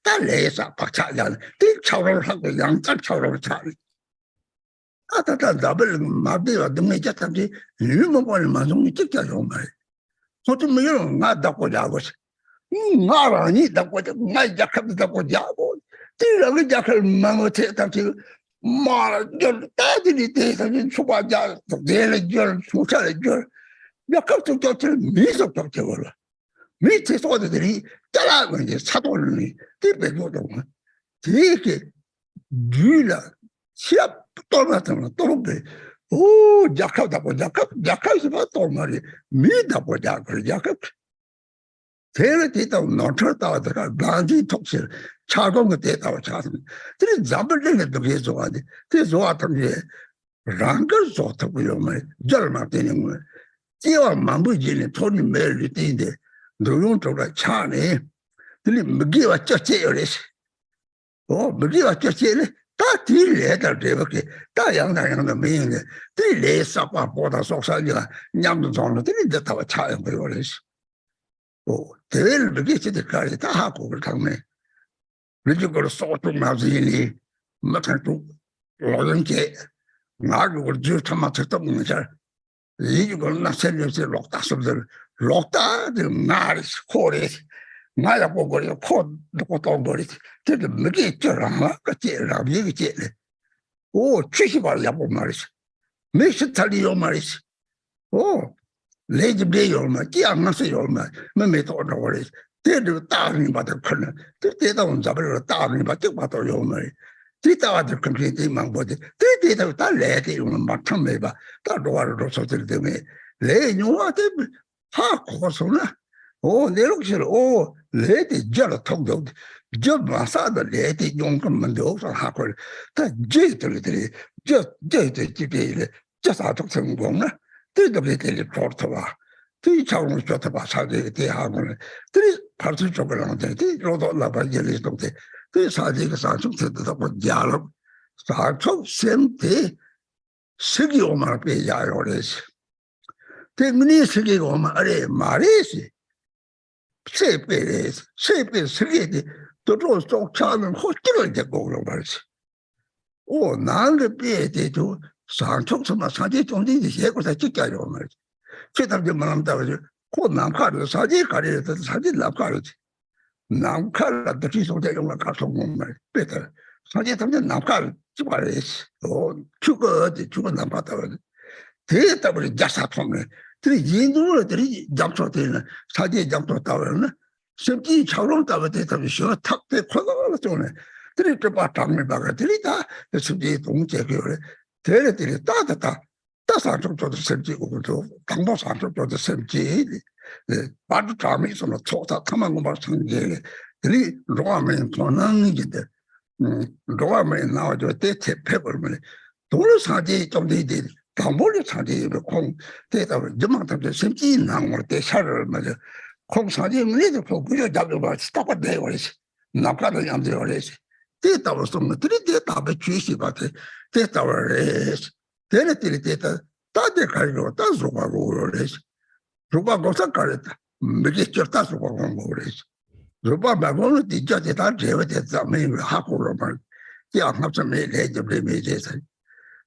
달래서 박차장 뒷차를 하고 양짝차로 차 아따다 더블 마비가 등에 잡지 유머벌 마송이 찍혀요 말 호좀 이런 나다고 자고 나라니 다고 나 작업도 다고 자고 띠라고 작을 망어체 답지 말을 따들이 대사진 초과자 내를 절 소차를 절몇 갑자기 저를 미속 적적을 밑에 소들이 따라가고 이제 사도를 뒤배고도 되게 뉘라 시합 떠나서는 또는데 오 약하다고 약하서 또 말이 미다 보자 그래 약합 대를 뒤다고 놓쳤다가 반지 톡실 차가운 거 대다고 차서 들이 잡을 때도 계속 하지 그래서 왔던 게 랑걸 좋다고요 말 절만 되는 거 지와 만부지는 돈이 매일 때인데 노용 쪽으로 차네 들이 먹기와 쩌째요래 먹기와 쩌째네 다 딜레다 되게 다 양당양의 메인에 딜레사과 보다 속살이가 냠도 정도 들인데 다 차요 그러지. 대회를 그렇게 지들까지 다 하고 그러네. 그리고 소통 마지니 막한도 로연게 나고 저 참았다 보면 잘 이걸 나셀려서 록다서들 록다들 말이 코리 나야 보고리 코도 또버리 되게 먹이 있더라 그때라 얘기 오 취시발 야보 말이지 메시 탈리오 말이지 오 레지 베요마 끼안나서요마 메메도 오르버리 때도 따르니 받을 거는 때다 온 잡을 따르니 받을 받을 요마 뒤따와들 컴퓨터 망보지 때때도 다 레디 오는 막참 매봐 다 로아로 소들 때문에 레뇨한테 하 고소나 오 내록실 오 레디 저러 통도 저 마사다 레디 용금만 되어서 하고 다 제들들이 저저저집에 저사적 성공나 들들들이 portava 이 차원을 쫓아봐 사제 대학원을 들이 발수 쪽으로 하는데 로도 라바젤이 동대 그 사제가 사좀 듣다 보 디알로 사초 셈대 세기 오마를 빼야요 그래서 때문에 세기 오마 아래 말이지 세배 세기 또 쫓아는 호기를 되고 그런 말이지 오 나를 빼대도 상총서만 사제 정도인데 해고다 찍자요 말이지 최답이 말한다 그러죠. 그 남카를 사제 가리에서 사제 남카르지. 남카를 뒤속대 용을 가서 말 빼다. 사제 당장 남카를 찍어야지. 죽어 남파다 그러지. 대다 버리 자사통네. 들이 인도들이 잡초되는 사제 잡초다는 심지 처럼 따고 대답이 쉬어 탁대 코다가 좋네. 들이 또 장미 바가 들이다. 심지 동제교를 대래들이 따다다. 다산쪽도 셈지고 그도 강도산쪽도 셈지 바도 담이서는 초다 타만 거 상제 들이 로아멘 권능이데 로아멘 나와도 대체 페벌면 돈을 사지 좀 되지 담보를 사지 공 대다 저만한테 셈지 나올 때 샤를 말이야 공 사지 문에도 그저 잡을 봐 스탑을 내 버리지 나가는 양들 버리지 대다로 좀 들이 대답에 주시 같아 대답을 대레들이 됐다. 다들 가지고 다 속하고 그러지. 속하고 삭가랬다. 몇개 쪘다 속하고 그러지. 속하 말고는 진짜 다 제외됐다. 매일 하고 그러면 그냥 합쳐 매일 매일에서.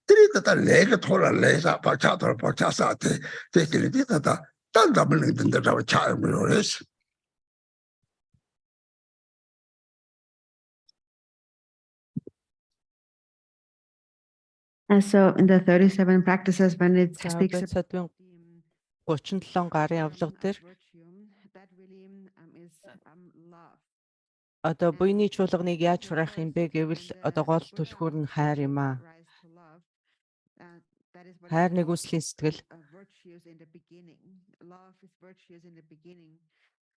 들이다 다 내가 돌아 내서 박차사한테 대들이 됐다. 딴 답을 낸다고 차요 그러지. And so in the 37 practices, when it За speaks бод about содвын 37 гарын авлага дээр that really is love. одоо буйны чуулганыг яаж хураах юм бэ гэвэл одоо гол түлхүүр нь хайр юм аа. Хайр нэгүслийн сэтгэл. Virtues in the beginning. Love is virtues in the beginning.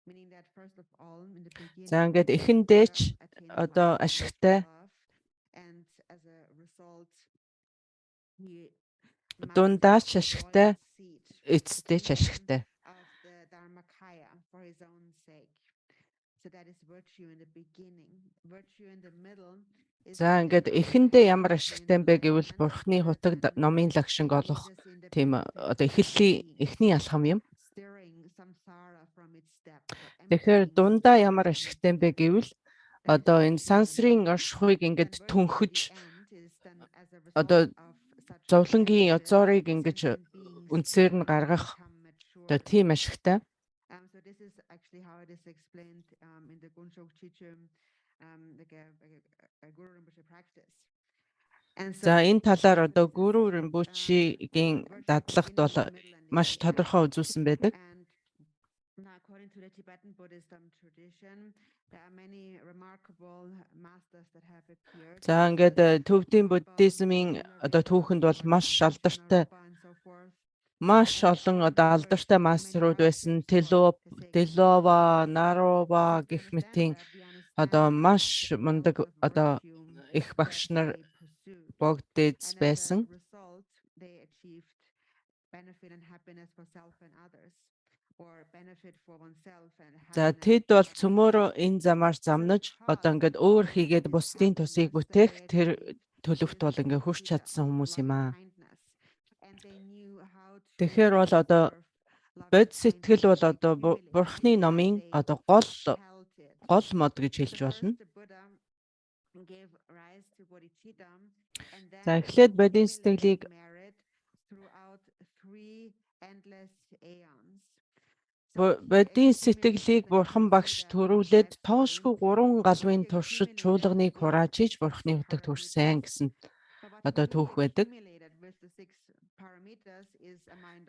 Meaning that first of all in the beginning. За ингээд эхэндээ ч одоо ашигтай and as a result дундаа ч ашигтай эцэстээ ч ашигтай. За ингээд эхэндээ ямар ашигтай юм бэ гэвэл Бурхны хутаг номын лагшинг олох тийм одоо эхний алхам юм. Тэгэхээр дундаа ямар ашигтай юм бэ гэвэл одоо энэ сансрын оршихуйг ингээд түнхэж одоо зовлонгийн язорыг ингэж үндсээр нь гаргах одоо тийм ашигтай. So this is actually how it is explained in the Gunshok Chichum, like a Guru Rinpoche practice. За энэ талаар одоо Гуру Римпочигийн дадлагт бол маш тодорхой үзүүлсэн байдаг. According to the Tibetan Buddhism tradition, there are many remarkable masters that have appeared. За ингээд төвдийн буддизмын одоо түүхэнд бол маш алдартай маш олон одоо алдартай мастерууд байсан. Телова, Нарова гэх мэтийн одоо маш мундаг одоо их багш нар богдэж байсан. За тэд бол цөмөөрөө энэ замаар замнаж одоо ингээд өөр хийгээд бусдын тусыг бүтээх тэр төлөвт бол ингээд хүрч чадсан хүмүүс юм аа. Тэгэхээр бол одоо бод сэтгэл бол одоо Бурхны номын одоо гол мод гэж хэлж болно. За эхлээд бодийн сэтгэлийг бодийн сэтгэлийг Бурхан багш төрүүлээд тоошгүй 3 галвын туршид чуулганыг хураачиж Бурханы утагт хүрсэн гэсэн одоо түүх байдаг.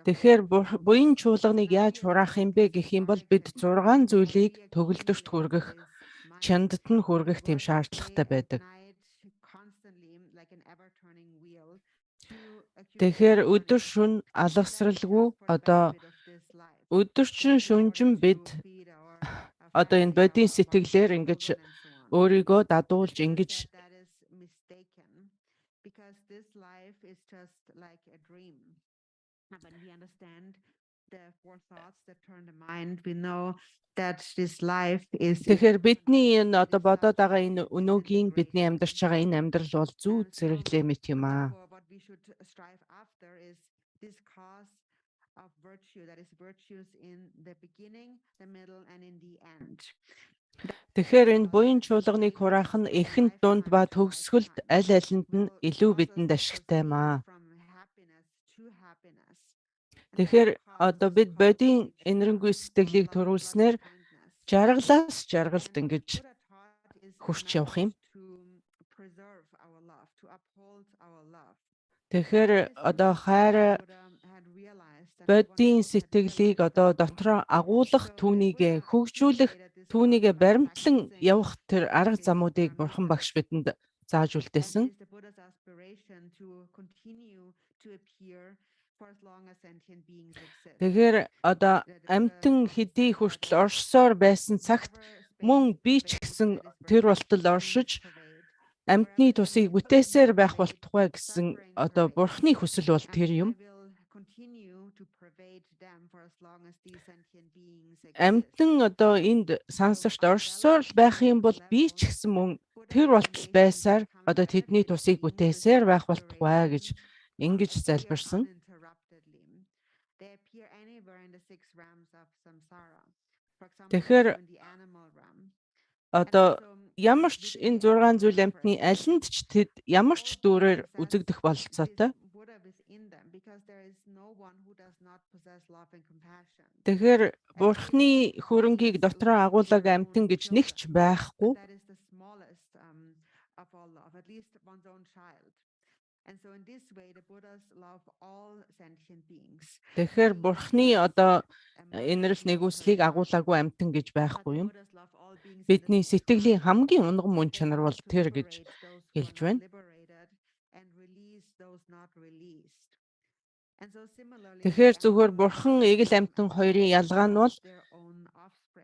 Тэгэхээр буян чуулганыг яаж хураах юм бэ гэх юм бол бид 6 зүйлийг төгөлдөрт хүргэх, чандад нь хүргэх тийм шаардлагатай байдаг. Тэгэхээр өдөр шөнө алгасралгүй одоо өдөржин шүнжин бид одоо энэ бодийн сэтгэлээр ингэж өөрийгөө дадуулж ингэж тэгэхээр бидний энэ одоо бодоод байгаа энэ өнөөгийн бидний амьдарч байгаа энэ амьдрал бол зүү зэрэглээ мэт юм аа. Тэгэхээр энэ буян чуулганыг хураах нь эхэнд дунд ба төгсгөлд аль алинд нь илүү бидэнд ашигтай маа. Тэгэхээр одоо бид бодийн энэрэнгүй сэтгэлийг төрүүлснээр жаргалаас жаргалд ингэж хүрч явах юм. Тэгэхээр одоо хайр бодийн сэтгэлийг одоо дотроо агуулах, түүнийг хөгжүүлэх, түүнийг баримтлан явах тэр арга замуудыг Бурхан багш бидэнд зааж үлдээсэн. Тэгэхээр одоо амьтан хэдий хүртэл оршсоор байсан цагт мөн би ч гэсэн тэр болтол оршиж амьтны тусыг бүтээсээр байх болтугай гэсэн одоо Бурханы хүсэл бол тэр юм. Амьтан одоо энд сансарт оршсоор л байх юм бол би ч гэсэн мөн тэр болтол байсаар одоо тэдний тусыг бүтээсээр байх болтугай гэж ингэж залбирсан. Тэгэхээр одоо ямар ч энэ 6 зүйл амьтны алинд ч тэд ямар ч дүүрээр үзэгдэх бололцоотой. Тэгэхээр Бурханы хөрөнгийг дотроо агуулаг амьтан гэж нэгч байхгүй. Тэгэхээр Бурханы одоо инэрл нэгүслийг агуулаагүй амьтан гэж байхгүй юм. Бидний сэтгэлийн хамгийн унган мөн чанар бол тэр гэж хэлж байна. Тэгэхээр зүгээр Бурхан эгэл амьтан хоёрын ялгаа нь бол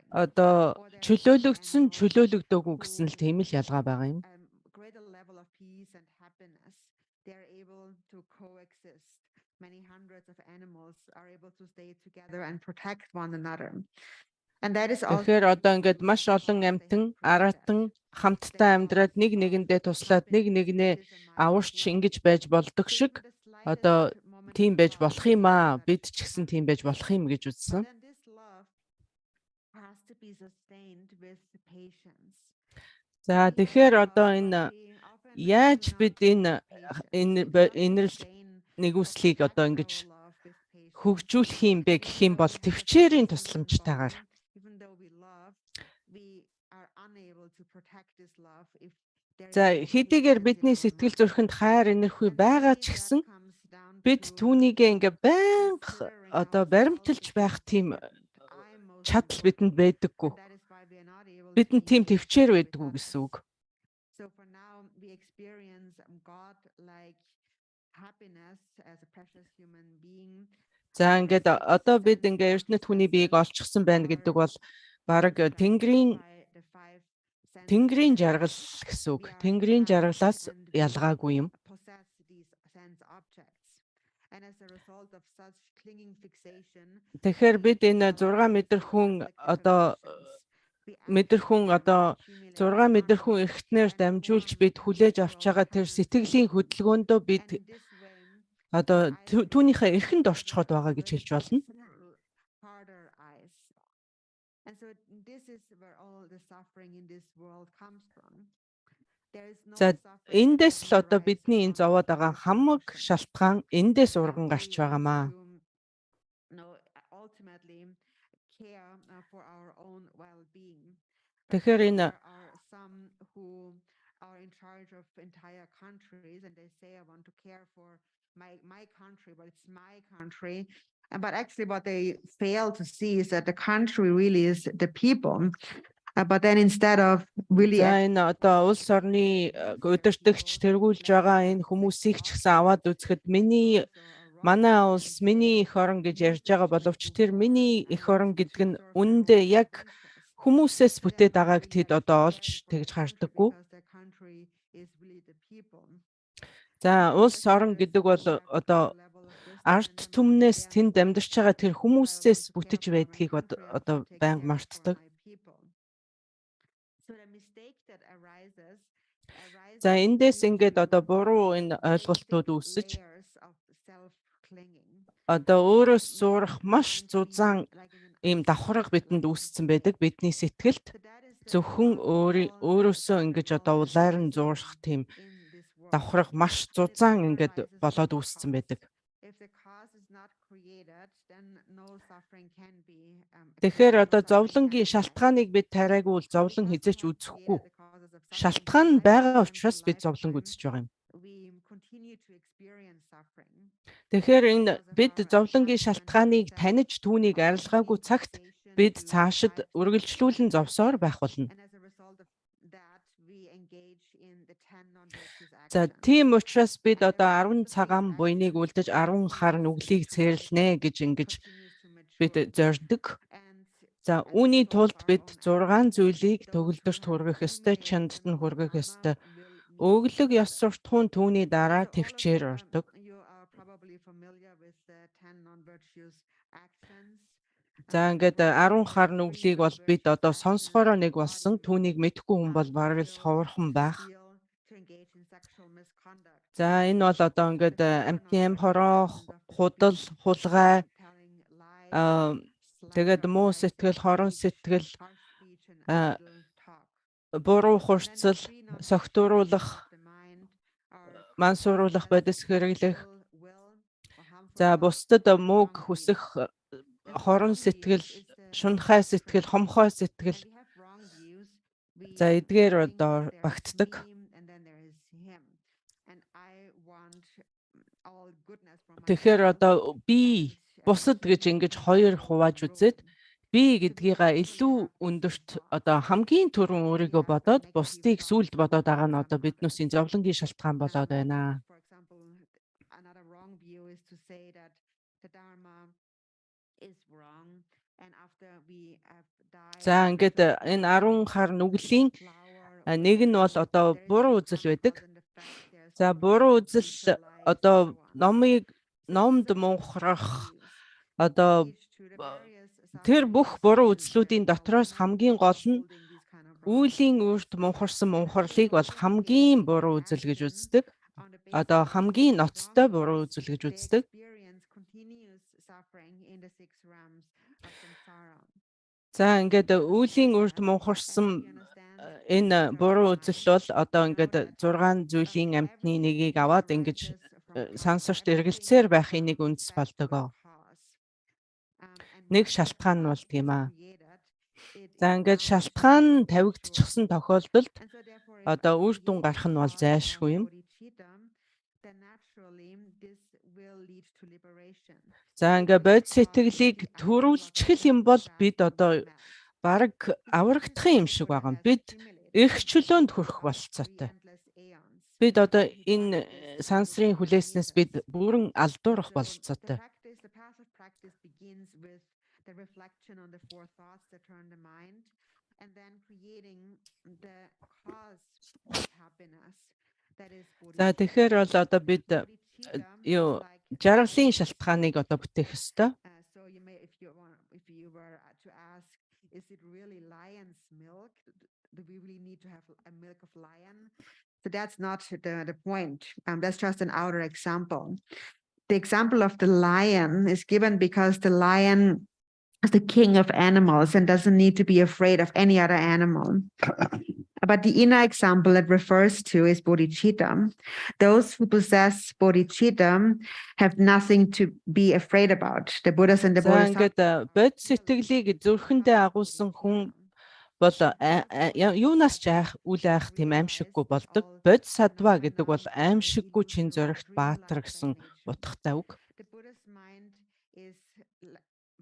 одоо чөлөөлөгдсөн, чөлөөлөгдөөгүй гэсэн л тийм л ялгаа байгаа юм. Тэгэхээр одоо ингээд маш олон амьтан аратан хамтдаа амьдраад нэг нэгэндээ туслаад нэг нэгнээ аварч ингэж байж болдог шиг одоо тийм байж болох юм аа. Бид ч гэсэн тийм байж болох юм гэж үзсэн. За тэгэхээр одоо энэ яаж бид энэ инэрл нэгүслийг одоо ингэж хөгжүүлэх юм бэ гэх юм бол төвчээрийн тусламжтайгаар. За хэдийгээр бидний сэтгэл зүрхэнд хайр инэрхгүй байгаа ч гэсэн бид түүнийг ингээ байнга одоо баримталж байх тийм чадал бидэнд байдаггүй. Бидэнд тийм төвчээр байдаггүй гэсэн үг. За ингээд одоо бид ингээ эрдэнэт хүний биеийг олчихсан байна гэдэг бол бараг Тэнгэрийн жаргал гэсэн үг. Тэнгэрийн жаргалаас ялгаагүй юм. Тэгэхээр бид энэ 6 мэдрэхүүн одоо 6 мэдрэхүүн эрхтнээр дамжуулж бид хүлээж авч байгаа тэр сэтгэлийн хөдөлгөөндөө бид одоо түүнийхээ эрхэнд орчход байгаа гэж хэлж болно. За эндээс л одоо бидний энэ зовоод байгаа хамаг шалтгаан эндээс урган гарч байгаамаа. Тэгэхээр энэ are in charge of entire countries and they say I want to care for my country, but it's my country. But actually what they fail to see is that the country really is the people. But then instead of really энэ одоо улс орны удирдагч тэргүүлж байгаа энэ хүмүүсийг ч гэсэн аваад үзэхэд манай улс миний эх орон гэж ярьж байгаа боловч тэр миний эх орон гэдэг нь үнэндээ яг хүмүүсээс бүтээд байгааг тэд одоо олж тэгж хардаггүй. За улс орон гэдэг бол одоо ард түмнээс тэнд амьдарч байгаа тэр хүмүүсээс бүтэж байдгийг одоо байнга мартдаг. За эндээс ингээд одоо буруу энэ ойлголтууд үүсэж одоо өөрөөс зурах маш зузаан ийм давхарга бидэнд үүссэн байдаг. Бидний сэтгэлд зөвхөн өөрөөсөө ингэж одоо улайр нь зурах тийм давхарга маш зузаан ингээд болоод үүссэн байдаг. Тэгэхээр одоо зовлонгийн шалтгааныг бид тариагүй бол зовлон хизээч үзэхгүй. Шалтгаан нь байгаа учраас бид зовлон үзэж байгаа юм. Тэгэхээр энэ бид зовлонгийн шалтгааныг таних түүнийг арилгаагүй цагт бид цаашид үргэлжлүүлэн зовсоор байх болно. За тийм учраас бид одоо 10 цагаан буйныг үлдэж 10 хар нүглийг цээрлэнэ гэж ингэж бид зорддог. За үүний тулд бид 6 зүйлийг төгөлдөрт хүргэх ёстой, чандд нь хүргэх ёстой. Өглөг ёс суртахуун түүний дараа төвчээр ордог. За ингээд 10 хар нүглийг бол бид одоо сонсохороо нэг болсон. Түүнийг мэдэхгүй хүн бол бараг л ховорхон байх. За энэ бол одоо ингээд амтны хороо, худал, хулгай, тэгээд муу сэтгэл, хорон сэтгэл, буруу хурцл, согтууруулах, мансууруулах, бодис хэрэглэх. За бусдад мууг хүсэх, хорон сэтгэл, шунхай сэтгэл, хомхой сэтгэл. За эдгээр одоо багтдаг. Тэгэхээр одоо би бусад гэж ингэж хоёр хувааж үзээд би гэдгийга илүү өндөрт одоо хамгийн түрүүн өөрийгөө бодоод бусдыг сүлд бодоод байгаа нь одоо биднүүсийн зовлонгийн шалтгаан болоод байна. За ингээд энэ 10 хар нүглийн нэг нь бол одоо буруу үзэл байдаг. За буруу үзэл одоо номд мунхрах одоо тэр бүх буруу үзлүүдийн дотроос хамгийн гол нь үеийн үрд мунхарсан мунхарлыг бол хамгийн буруу үзэл гэж үздэг. Одоо хамгийн ноцтой буруу үзэл гэж үздэг. За ингээд үеийн үрд мунхарсан энэ буруу үзэл бол одоо ингээд 6 зүйлийн амтны нэгийг аваад ингэж сансарт эргэлцээр байхын нэг үндэс болдог. Нэг шалтгаан нь бол тийм аа. За ингээд шалтгаан тавигдчихсан тохиолдолд одоо үр дүн гарах нь бол зайлшгүй юм. За ингээд бодис сэтгэлийг төрүүлчих юм бол бид одоо бараг аврагдах юм шиг байгаа. Бид эрх чөлөөнд хүрэх болцоотой. Бид одоо энэ сансрын хүлээснээс бид бүрэн алдуурах болцоотой. The reflection on the four thoughts that turn the mind and then creating the cause of happiness. За тэгэхээр бол одоо бид юу жаргалын шалтгааныг одоо бүтээх ёстой. So if you were to ask, is it really lion's milk? Do we really need to have a milk of lion? So that's not the point. That's just an outer example. The example of the lion is given because the lion is the king of animals and doesn't need to be afraid of any other animal. But the inner example it refers to is bodhicitta. Those who possess bodhicitta have nothing to be afraid about. The Buddhas and the За Bodhisattvas. ингээд бод сэтгэлийг зүрхэндээ агуулсан хүн бол юунаас ч үл айх тийм аимшиггүй болдог. Бод садва гэдэг бол аимшиггүй чин зоригт баатар гэсэн утгатай үг. The Buddha's mind is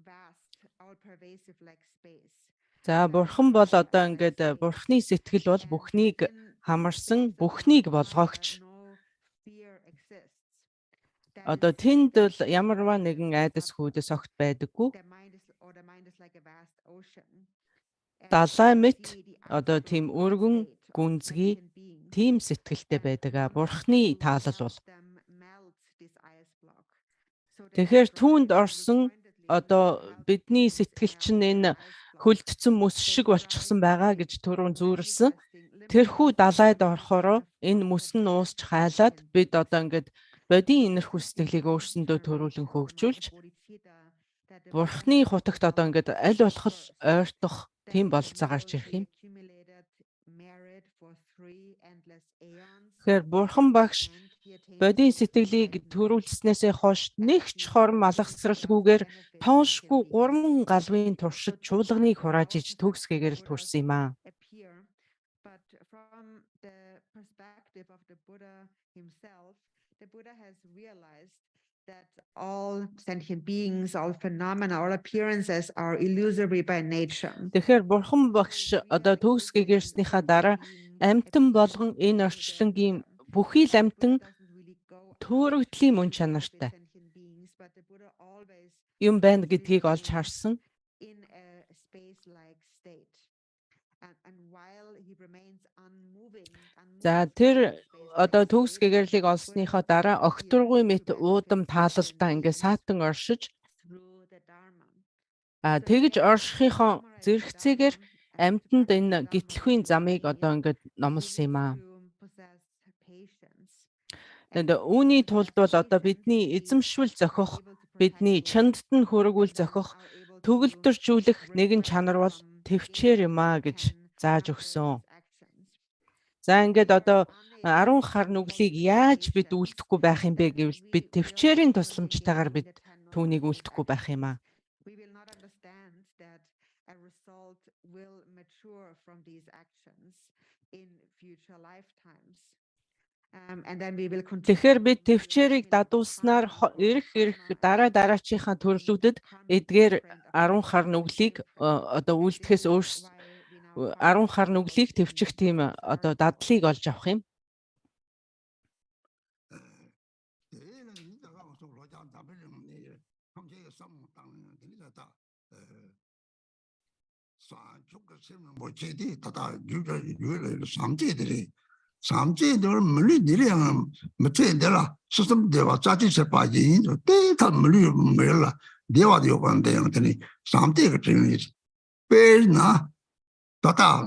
vast, all-pervasive like space. За бурхан бол одоо ингээд бурхны сэтгэл бол бүхнийг хамарсан, бүхнийг болгогч. Одоо тэнд бол ямарваа нэгэн айдас хүйдэс огт байдаггүй. Далай мэт одоо тийм өргөн гүнзгий тийм сэтгэлтэй байдаг. Бурхны таалал бол. Тэгэхээр түүнд орсон одоо бидний сэтгэл чинь энэ хөлдсөн мэс шиг болчихсон байгаа гэж түрүүн зүйрлсэн. Тэрхүү далайд орохороо энэ мэс нь уусч хайлаад бид одоо ингээд бодийн инэрхүү сэтгэлийг өөрсөндөө төрүүлэн хөгжүүлж бурхны хутагт одоо ингээд аль болох ойртох тийм бололцоо гарч ирэх юм. Тэгэхээр бурхан багш бодийн сэтгэлийг төрүүлснээсээ хойш нэг ч хорм алгасралгүйгээр тооншгүй 3 галвын туршид чуулганыг хурааж иж төгсгийгээр л төрсөн юм аа. But from the perspective of the Buddha himself, the Buddha has realized that all sentient beings, all phenomena, all appearances are illusory by nature. Тэгэхээр бурхан багш одоо төгсгийгээрснийхаа дараа амьтан болгон энэ орчлонгийн бүхий л амьтан төөрөгдлийн мөн чанартай юм байна гэдгийг олж харсан. За тэр одоо төгс гэгэрлийг олсныхоо дараа огторгүй мэт уудам таалалдаа ингээ саатан оршиж тэгж оршихынхоо зэрэгцээгээр амьтанд энэ гитлэхүйн замыг одоо ингээд номлосон юм аа. Үүний тулд бол одоо бидний эзэмшвэл зохих, бидний чандд нь хүрэгүүл зохих, төгөлдржүүлэх нэгэн чанар бол төвчээр юм аа гэж зааж өгсөн. За ингээд одоо 10 хар нүглийг яаж бид үлдэхгүй байх юм бэ гэвэл бид төвчээрийн тусламжтайгаар бид түүнийг үлдэхгүй байх юм аа. Тэгэхээр бид төвчээрийг дадуулснаар ирэх дараачийнхаа төрлүүдэд эдгээр 10 хар нүглийг одоо үлдэхээс өөрс 10 хар нүглийг төвчих тийм одоо дадлыг олж авах юм. 삼제들 물리 내려면 못해들라 수습 대화 자지세 빠지 데이터 물리 몰라 대화도 요건데 형들이 삼제가 되는 배나 다다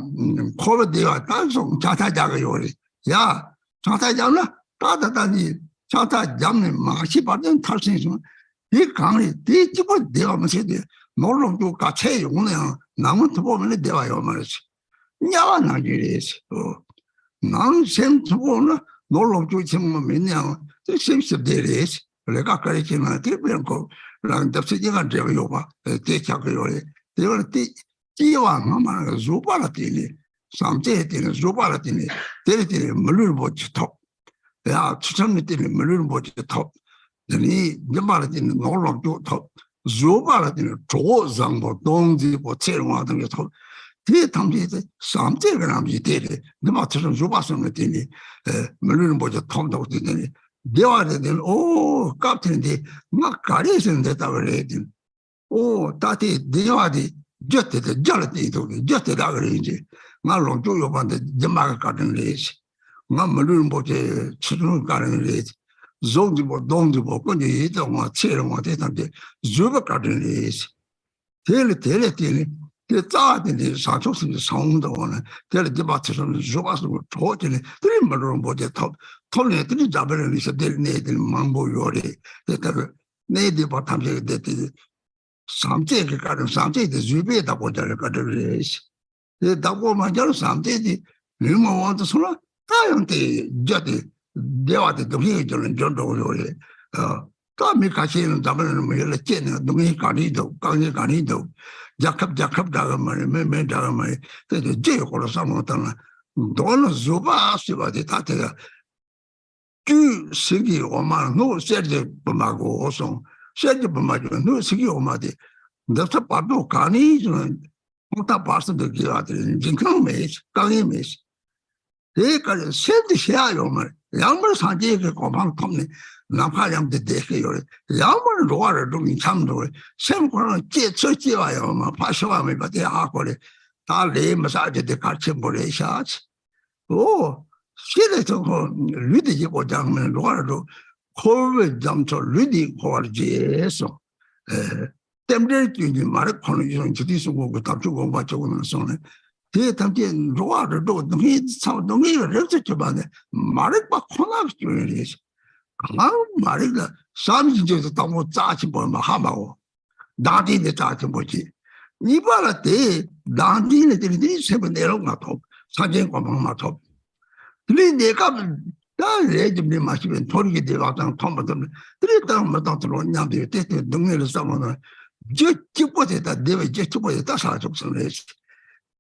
코로 대화 단속 자타자가 요리 야 자타자나 다다다니 자타 잡는 마시 받는 탈수 있으면 이 강이 뒤집어 대화하면 돼 놀러도 같이 용내 남은 보면 대화요 말이지 야와 나기래서 난 생투보나 놀러 주치면 맨날 생습들이지 내가 가르치는 대변고 랑답시기가 되고 봐 대착을 이거는 띠와 마마 조바라티니 삼제에는 조바라티니 데리티니 물을 보지 톱 야 추천미티니 물을 보지 톱 아니 이말이는 놀러 주톱 조바라티니 조장보 동지보 체험하던 게 톱. 그 당시에 삼제가 남지 되게 너마처럼 조바스는 되니 물론 뭐죠 통도 되니 대화되는 오 깝트인데 막 가리서는 됐다 그래야지 오 다티 대화디 젖대 잘때도 젖대다 그래야지 말로 조요반데 점마가 가는 레지 말은 뭐지 추는 가는 게 종지 뭐 동지 뭐 근데 이동 뭐 체험 뭐 대단데 주버 가는 게 텔레 그 자들이 사초스 성도는 텔레 디바트는 주바스 도저히 드림 말은 뭐지 톨네 드림 잡으려는 있어 내들 망보 요리 대다가 내디 바탐제 대티 삼제게 가는 삼제의 주베다 보자를 가들이 그 다고 만절 삼제디 너무 와도 소라 다연데 저디 대화도 동의 저는 전도 요리 다음에 가시는 잡으려는 뭐 연락 째는 동의 가리도 강의 가리도 자컵 다가 말에 다가 말에 근데 제 걸어서 못하나 돈은 주바시바디 다때가 그 세기 오만 노 세지 범하고 오송 세지 범하고 노 세기 오마디 너서 봐도 가니 저는 못다 봐서도 기아들이 진짜 매스 강의 매스 대가를 세지 해야요 말 양물 산지에 고방 텀네 남파량도 되게 요래 양물 로아를 좀 참도 sem거는 제 와요 막 파셔와면 받대 하고래 다 레마사제 같이 보내셔야지 오 실에서 리디 보장면 로아로 코베 잠초 리디 코르지에서 때문에 이제 말을 거는 이런 주디스 보고 답주고 받고는 손에 그 담게 로아를 동의 동의를 했을 때만에 말을 막 코나기 때문에 말이가 삼진에서 너무 짜지 보면 하마고 나한테 짜지 뭐지 이발할 때 나한테들이 세번 내려가도 사진 고방마도 근데 내가 다 레지미 마시면 돌게 되어서 통보들 그랬다 뭐도 들어오냐도 때 동네를 싸면은 저 집보다 내가 저 집보다 사족선을 했어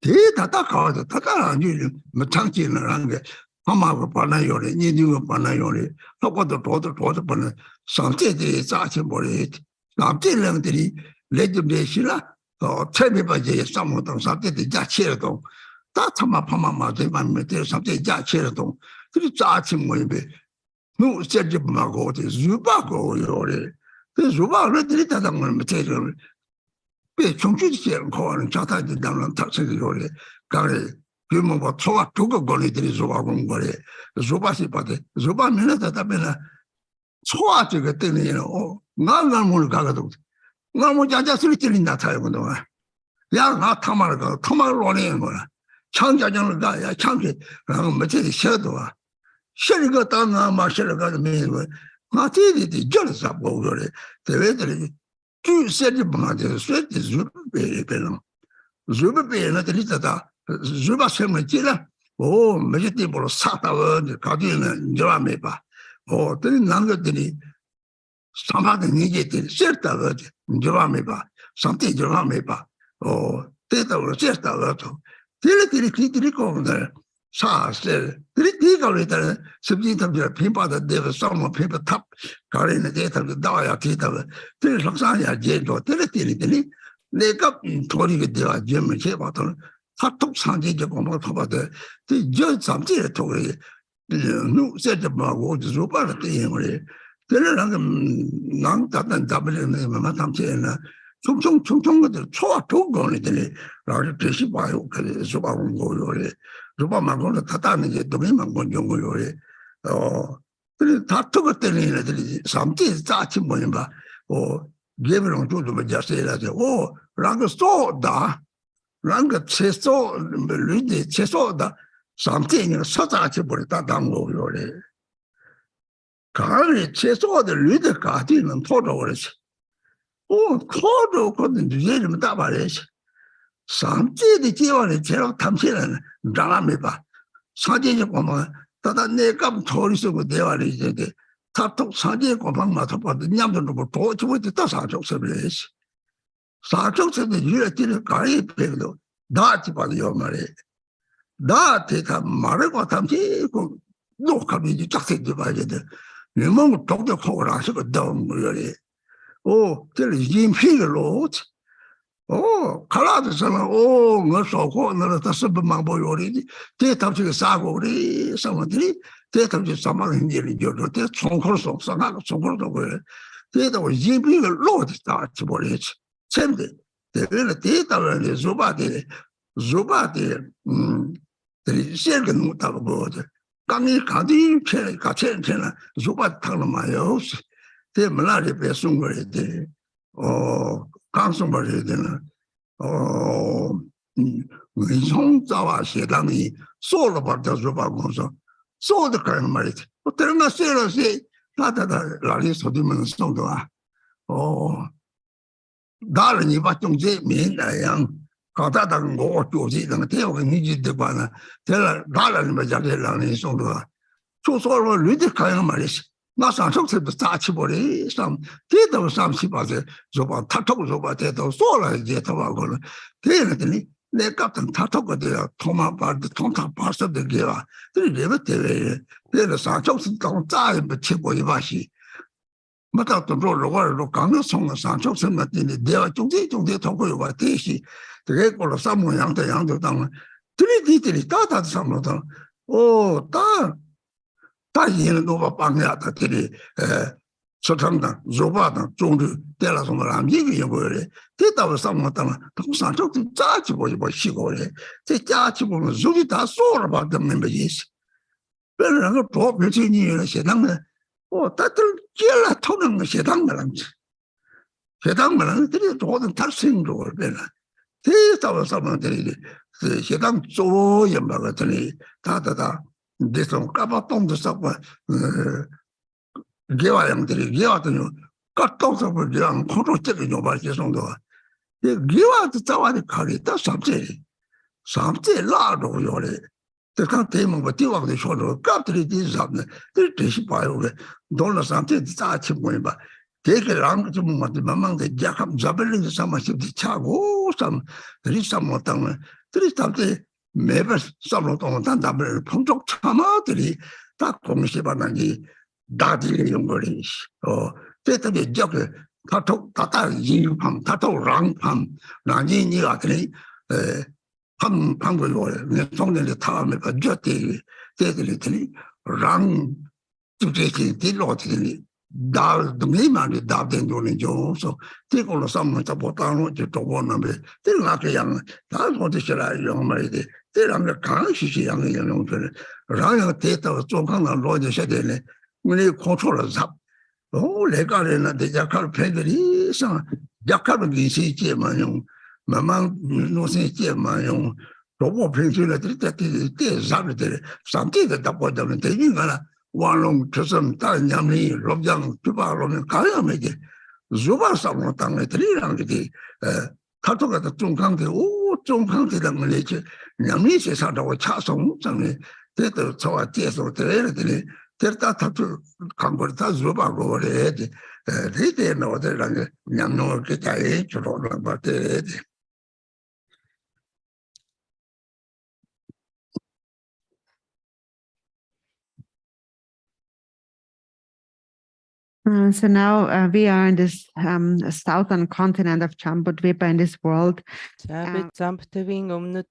대다다 가서 다가 아니 뭐 장치는 한게 하마고 받나요래 니니고 받나요래 하고도 도도 받는 상태들이 자체 머리 남들들이 레지메시라 체비바제 싸모도 상태들 자체도 다 참아 파마마데 만메들 상태 자체도 그 자체 뭐이베 누 세지마고 주바고 요래 그 주바를 들이다는 걸 못해요 왜 정치지는 거는 자타지 당은 탁세기 요래 가래 그뭐 초가 두고 거리들이 주바고 거래 주바시 받에 주바면은 다다면은 초아 저거 때문에 나는 뭘 가가도 나뭐 자자스리 들린다 타요거든 야나 타마를 원해는 거야 창자장을 가야 창게 그러면 며칠이 쉬어도 와 쉬니까 땅아 마셔가 매고 나티디 절사 보고래 대외들이 주 세지 뭐하지 세지 주베베는 주베베는 들리다다 주바 세면지라 오 며칠이 보러 사다워 가디는 저함에 봐 들이 난 것들이 사마든 얘기들이 싫다고 저함에 봐 상태 저함에 봐 때다고 싫다고 들이 그들이 거기들 사실 들이 가려다 습지 탐지라 핀바다 내가 싸움 핀바 탑 가리는 데이터를 나와야 되다고 들이 속상이야 제도 들이 내가 도리게 되어 지면 제바도 사톡 상제적 공부를 봐도 저 잠지에 도리 누 세트 뭐고 주바를 때문에 그러는 난 다단 잡으려면 마탐체나 총총 것들 초아 도거들이 라고 뜻이 봐요. 그래서 주바고 거요래. 주바만고는 다다는 게 동의만 건정 거요래. 그래 다투고 때리는 애들이 삼지 짜치 뭐냐 봐. 예비랑 조도 자세라죠. 라고 쏘다. 라고 채소 물리 채소다. 삼지는 서자치 버렸다 당 거요래. 가을에 채소들 리드 가디는 토로 그랬어. 코도 거든 주제를 다 말했어. 삼지의 기원에 제로 탐시는 나라메 봐. 사제에 보면 다다 내가 토리 쓰고 대화를 이제 타톡 사제에 고방 맞아 봐도 냠도 뭐 도치부터 다 사족서를 했어. 사족서는 이렇게 가이 배도 나지 봐요 말에. 나한테 다 말하고 탐시고 녹화비지 짝색지 봐야 돼. 내 몸을 독독하고 나서고 너무 그래. 저 임피로 칼라드서는 뭐 쏘고 너는 다 쓰면 보여리 대답지가 싸고 우리 사람들이 대답지 사망인 일이 저도 대 총콜소 상하고 총콜도 그래. 대답을 임피를 로드다 버리지. 챈데 대를 대답을 조바데 들이 시행은 못하고 뭐지. 강이 가디 가체는 조바 타는 대 문화를 배송 거래 돼. 강성 버려야 되는 성자와 세당이 소로 받아 줘봐고서 소도 그런 말이지. 어때나 세러시 다다다 라리 소디면 송도아. 다른 이바 중제 민나양 가다다는 거 조지는 대우가 니지들 봐나 대라 다른 맞아들라는 송도아. 조소로 르드 가는 말이지. 나 상속세도 짜치버리 쌈 대도 삼십아세 저봐 타톡 저봐 대도 소라 이제 더하고는 대는더니 내 같은 타톡거든 토마바드 통타 파서들 게와 그래서 대외 대도 상속세도 짜이 붙이고 이바시 맞다 또 로로 강성의 상속세 맞더니 내가 중대 통고요 봐 대시 그게 걸로 삼모양도 양도 당 들이들이 따다 삼모도 오다 다이는 노바 방야다 들이 소탕다 조바다 종류 때라서 말함 이게 뭐래 대답을 삼았다면 통상 좀 짜지 보지 시고래 제 짜지 보면 저기 다 쏘러 받는 거지 그러나 그 도표진이 세상에 다들 깨라 토는 세상 말함지 세상 말함들이 도는 탈생도를 배나 대답을 삼았더니 세상 쪼여 막았더니 다다다 대성 까바똥도 쌓고 개화양들이 개화더니 까똥도 그냥 코로째를 요발지 정도가 개화도 자와니 가리다 삼제 라도 요래 대강 대문 뭐 뛰어가도 쇼로 깝들이 뒤잡네 들 대시 봐요 왜 놀라 삼제 자치 보면 봐 대개랑 좀 만만데 약간 잡을린 삼마십디 차고 삼 리삼 못당을 들이 삼제 매번 썰로도 단답을 풍족 참아들이 다 공시받는지 다들이 연거리 때때에 저게 다톡 다다 이유함 다톡 랑함 나니 니가 그래 방법을 내 동네에 타면 저때 때들이 랑 주제지 딜로들이 다 동네만이 다 된도는 줘서 대걸로 삼는다 보다는 저 도원남에 들나게 양 다서지라 영말이 때랑을 강시시 양의 영용들 라야 데이터 좀 하나 로제셔야 되네 우리 컨트롤을 잡 레가레나 대작할 패들이 상 약하는 기시지만 용 마망 노세지만 용 로봇 평소에 때 잡을 상태가 다 보다면 되니까 완롱 저선 다른 양이 롭장 주바로는 가야매게 주바상으로 땅에 들이라는 게 타토가 중강대 중강대라는 걸 이제 양이 세상하고 차송 장에 대도 저와 뒤에서 들으더니 들다 타토 강거리 다 주바고 그래 리데는 어디라는 양노 기타에 주로는 받대 So now we are in this southern continent of Jambudvipa in this world. За бид Замбтвийн өмнөд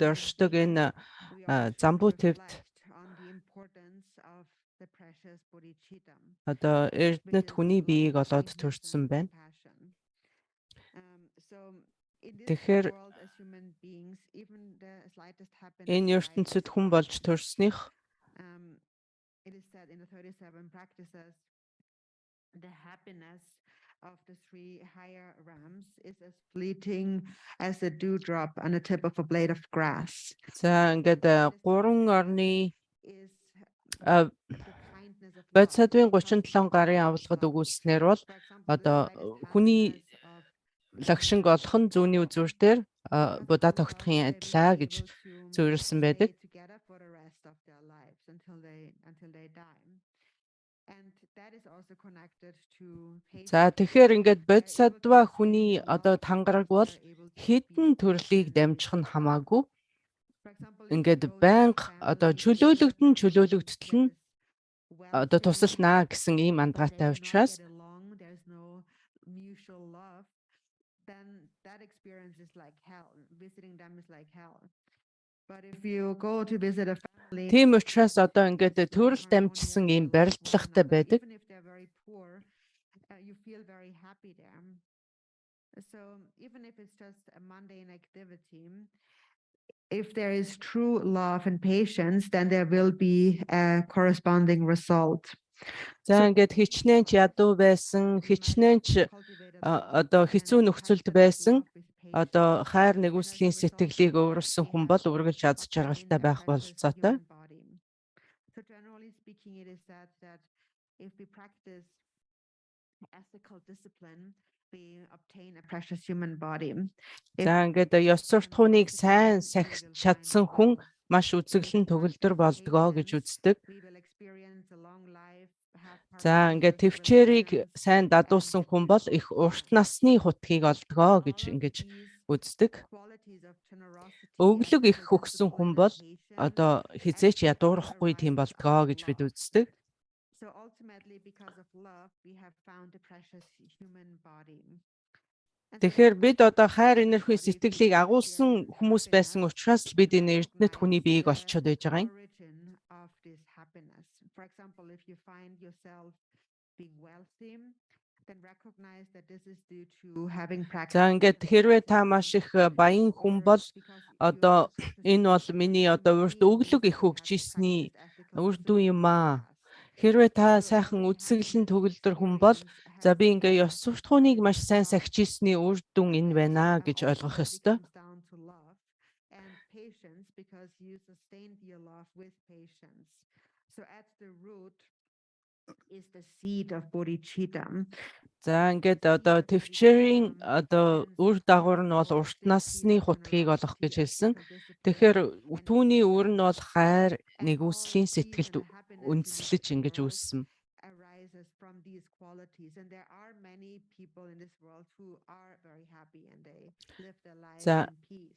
оршдог энэ Замбутвд одоо эрдэнэт хүний биеийг олоод төрсөн байна. Тэгэхээр энэ ертөнцид хүн болж төрсних it is said in the 37 practices, the happiness of the three higher realms is as fleeting as a dewdrop on the tip of a blade of grass. За ингээд 3 орны бодисадвын 37 гарын авалгад өгүүлснээр бол одоо хүний лагшинг олох нь зүүнний үзүүртээр будаа тогтохын адилаа гэж зөвөрлсөн байдаг. За тэгэхээр ингээд бодисадва хүний одоо тангараг бол хэдэн төрлийг дамжих нь хамаагүй ингээд байнга одоо чөлөөлөгдөл нь одоо тусалнаа гэсэн ийм андгаатай учраас тийм учраас одоо ингээд төрөл дамжсан ийм барилдлагатай байдаг. You feel very happy there. So even if it's just a mundane activity, if there is true love and patience, then there will be a corresponding result. За ингээд хичнээн ч ядуу байсан, хичнээн ч одоо хэцүү нөхцөлд байсан, одоо хайр нэгүслийн сэтгэлийг өөрөлсөн хүн бол үргэлж аз жаргалтай байх бололцоотой. So generally speaking, it is said that if we practice ethical discipline, we obtain a precious human body. За ингээд ёс суртахууныг сайн сахиж чадсан хүн маш үзэглэн төгөлдөр болдгоо гэж үздэг. За ингээд төвчээрийг сайн дадуулсан хүн бол их урт насны хутгийг олдгоо гэж ингэж үздэг. Өглөг их хөгсөн хүн бол одоо хизээч ядуурахгүй тийм болдгоо гэж бид үздэг. So ultimately, because of love, we have found a precious human body. Тэгэхээр бид одоо хайр энерхи сэтгэлийг агуулсан хүмүүс байсан учраас л бид энэ эрдэнэт хүний биеийг олцоод байж байгаа юм. For example, if you find yourself being wealthy, then recognize that this is due to having practiced. За ингээд хэрвээ та маш их баян хүн бол одоо энэ бол миний одоо урд өглөг их өгчийсний үр дүн юм аа. Хэрвээ та сайхан үдсэглэн төгөлдөр хүн бол за би ингээ ёс суртахууныг маш сайн сахижсны үр дүн энэ байна гэж ойлгох ёстой. So at the root is the seed of bodhicitta. За ингээд одоо төвчээрийн одоо үр дагавар нь бол урт насны хутгийг олох гэж хэлсэн. Тэгэхээр түүний үр нь бол хайр нэгүслийн сэтгэлд үндэслэж ингэж үүссэн. Arises from these qualities, and there are many people in this world who are very happy and they live their lives in peace.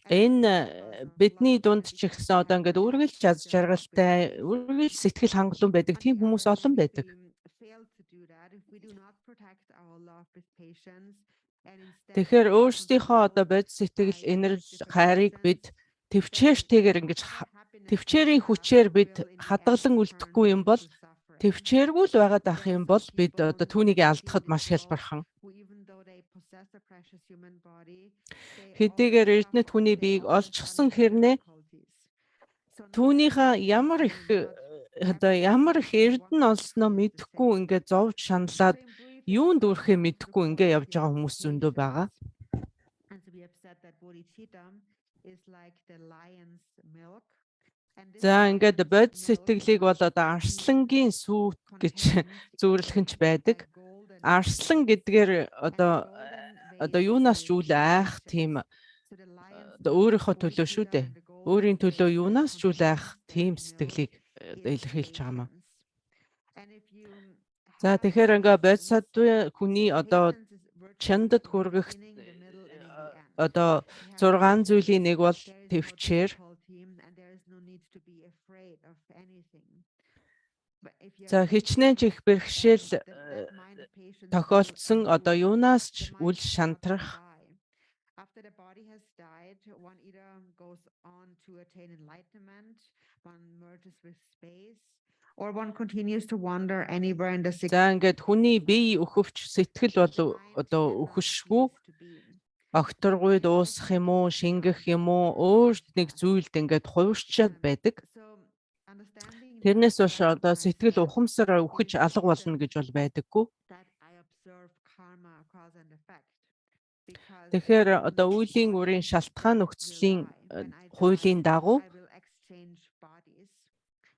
Энэ бидний дунд ч ихсэн одоо ингээд үргэлж аз жаргалтай, үргэлж сэтгэл хангалуун байдаг тийм хүмүүс олон байдаг. Тэгэхээр өөрсдийнхөө одоо бодис сэтгэл энерги хайрыг бид төвчээртэйгээр ингэж төвчээрийн хүчээр бид хадгалан үлдэхгүй юм бол төвчээргүй л байгаад ах юм бол бид одоо түүнийг алдахад маш хялбархан. Хэдийгээр эрдэнэт хүний биеийг олчихсон хэрнээ түүнийхээ ямар их эрдэнэ олсноо мэдэхгүй ингээд зовж шаналаад юунд үрхээ мэдэхгүй ингээд явж байгаа хүмүүс зөндөө байгаа. За ингээд бодис сэтгэлийг бол одоо арслангийн сүйт гэж зүйрлэх нь ч байдаг. Арслан гэдгээр одоо юунаас ч үл айх тийм өөрийнхөө төлөө шүү дээ. Өөрийн төлөө юунаас ч үл айх тийм сэтгэлийг илэрхийлж байгаа юм. За тэгэхээр ингээ бодисод хүний одоо чандад хүргэх одоо 6 зүйлийн нэг бол төвчээр. За хичнээн ч их бэрхшээл тохиолдсон одоо юунаас ч үл шантрах. After the body has died, one either goes on to attain enlightenment, one merges with space, or one continues to wander anywhere in the six. За ингээд хүний бие өхөвч сэтгэл бол одоо өхөшгүй огторгуйд уусах юм уу, шингэх юм уу, өөрт нэг зүйлд ингээд хувирчаад байдаг. Тэрнээс биш одоо сэтгэл ухамсар өхөж алга болно гэж бол байдаггүй. Тэгэхээр одоо үеийн үрийн шалтгаан нөхцөлийн хуулийн дагуу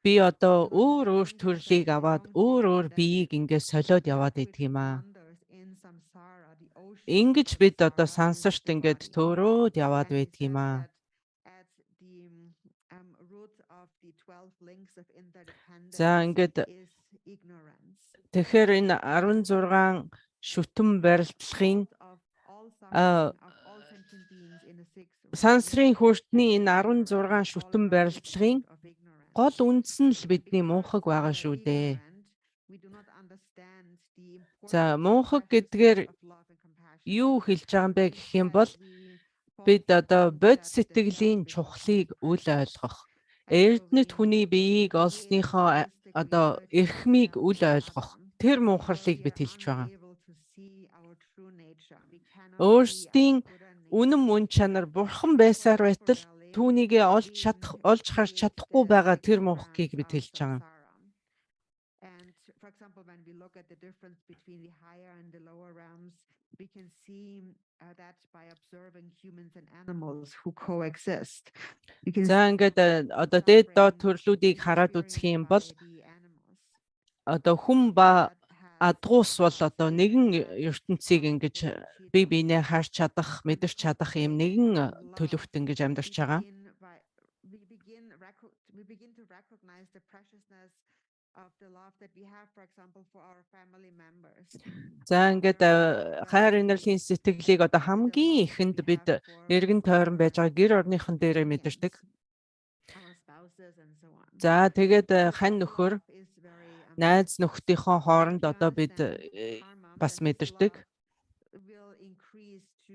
би одоо өөр төрлийг аваад өөр биеийг ингээд солиод яваад идэх юм аа. Ингэж бид одоо сансарт ингээд төөрөөд яваад байдаг юм аа. За ингээд тэгэхээр энэ 16 шүтэн барилдлахын сансрын хүртний энэ 16 шүтэн барилдлагын гол үндэс нь л бидний мунхаг байгаа шүү дээ. За мунхаг гэдгээр юу хэлж байгаа юм бэ гэх юм бол бид одоо бодис сэтгэлийн чухлыг үл ойлгох, эрдэнэт хүний биеийг олсныхоо одоо эрхмийг үл ойлгох тэр мунхарлыг бид хэлж байгаа. Өөрсдийн үнэн мөн чанар бурхан байсаар байтал түүнийг олж харж чадахгүй байгаа тэр муухгийг бид хэлж байгаа. And for example, when we look at the difference between the higher and the lower realms, we can see that by observing humans and animals who coexist. You can За ингээд одоо дээд доод төрлүүдийг хараад үзэх юм бол одоо хүн ба адгуус бол одоо нэгэн ертөнцийг ингэж бие биенээ харж чадах, мэдэрч чадах юм нэгэн төлөвт ингэж амьдарч байгаа. we begin to recognize the preciousness of the love that we have, for example, for our family members. За ингээд хайр инэрлийн сэтгэлийг одоо хамгийн ихэнд бид эргэн тойрон байж байгаа гэр орныхон дээрээ мэдэрдэг. Our spouses and so on. За тэгээд хань нөхөр найз нөхдийнхөө хооронд одоо бид бас мэдэрдэг. Will increase to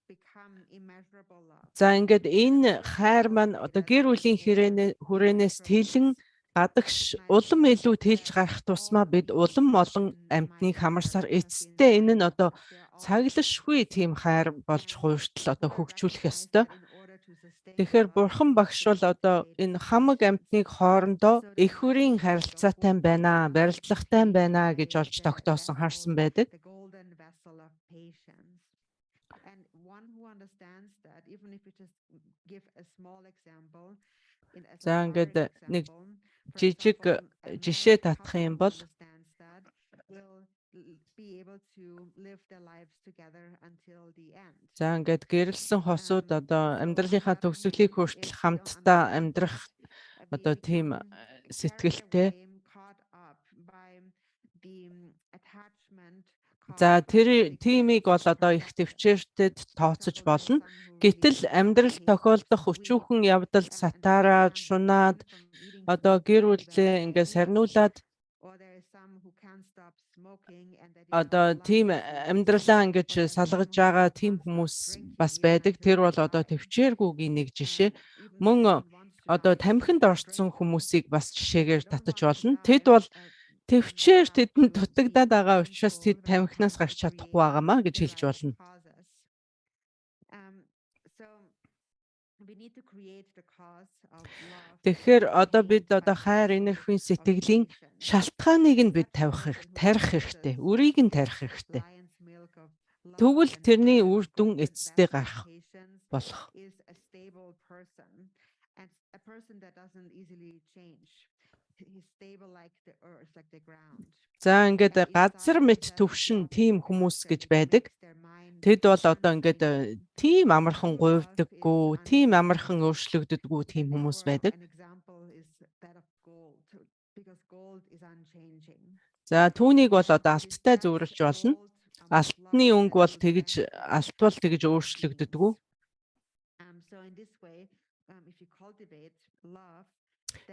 become immeasurable love. За ингээд энэ хайр маань одоо гэр бүлийн хүрээнээс тэлэн гадагш улам илүү тэлж гарах тусмаа бид улам олон амьтныг хамарсаар эцэстээ энэ нь одоо цаглашгүй тийм хайр болж хууртал одоо хөгжүүлэх ёстой. Тэгэхээр бурхан багш бол одоо энэ хамаг амьтныг хоорондоо их хүрийн харилцаатай байна, барилдлагатай байна гэж олж тогтоосон харсан байдаг. The golden vessel of patience. And one who understands that, even if we just give a small example, За ингээд нэг жижиг жишээ татах юм бол за ингээд гэрэлсэн хосууд одоо амьдралынхаа төгсгөлийг хүртэл хамтдаа амьдрах одоо тийм сэтгэлтэй. За тэр тиймийг бол одоо их төвчээртэд тооцож болно. Гэтэл амьдрал тохиолдох өчүүхэн явдал сатаараад, шунаад одоо гэр бүлээ ингээд сарниулаад одоо тийм амьдралаа ингэж салгаж байгаа тийм хүмүүс бас байдаг. Тэр бол одоо төвчээргүйгийн нэг жишээ. Мөн одоо тамхинд орцсон хүмүүсийг бас жишээгээр татаж болно. Тэд бол төвчээр тэдэнд дутагдаад байгаа учраас тэд тамхинаас гарч чадахгүй байгаамаа гэж хэлж болно. Тэгэхээр одоо бид одоо хайр инэрхүйн сэтгэлийн шалтгааныг нь бид тарих хэрэгтэй. Үрийг нь тарих хэрэгтэй. Тэгвэл тэрний үр дүн эцэстээ гарах болох. За ингээд газар мэт төвшин тийм хүмүүс гэж байдаг. Тэд бол одоо ингээд тийм амархан гуйвдаггүй, тийм амархан өөрчлөгддөггүй тийм хүмүүс байдаг. За түүнийг бол одоо алттай зүүрлж болно. Алтны өнгө бол тэгж өөрчлөгддөггүй.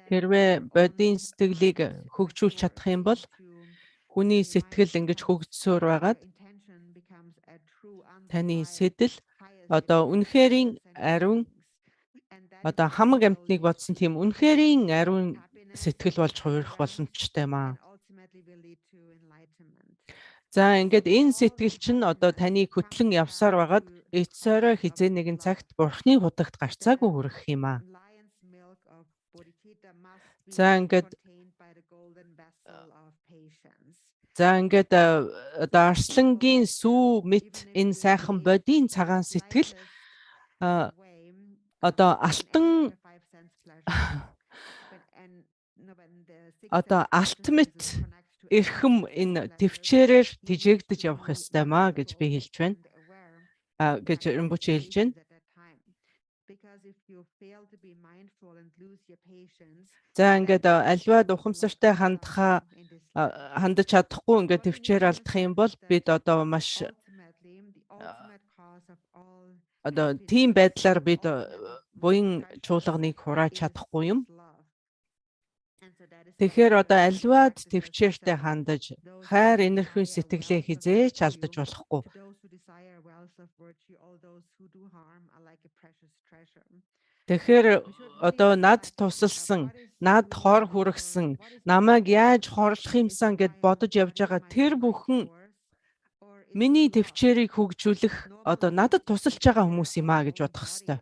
Хэрвээ бодийн сэтгэлийг хөгжүүлж чадах юм бол хүний сэтгэл ингэж хөгжсөөр байгаад таны сэтэл одоо үнэхэрийн ариун одоо хамаг амьтныг бодсон тийм үнэхэрийн ариун сэтгэл болж хувирах боломжтой маа. За ингээд энэ сэтгэл чинь одоо таныг хөтлөн явсаар байгаад эцсээрээ хизээ нэгэн цагт бурхны худагт гарцаагүй хүрэх юм аа. За ингээд одоо арслангийн сүү мэт энэ сайхан бодийн цагаан сэтгэл одоо алтан одоо алт мэт эрхэм энэ төвчээрээр тижээгдэж явах ёстой маа гэж би хэлж байна. Гэж Римбуче хэлж байна. За ингээд альва ухамсартай хандаж чадахгүй ингээд төвчээр алдах юм бол бид одоо маш одоо тийм байдлаар бид буян чуулганыг хурааж чадахгүй юм. Тэгэхээр одоо альваад төвчээртэй хандаж хайр инэрхүйн сэтгэлээ хизээч алдаж болохгүй. Тэгэхээр одоо над тусалсан, над хор хүргсэн, намайг яаж хорлох юмсан гэд бодож явж байгаа тэр бүхэн миний төвчээрийг хөгжүүлэх одоо надад тусалж байгаа хүмүүс юм аа гэж бодох ёстой.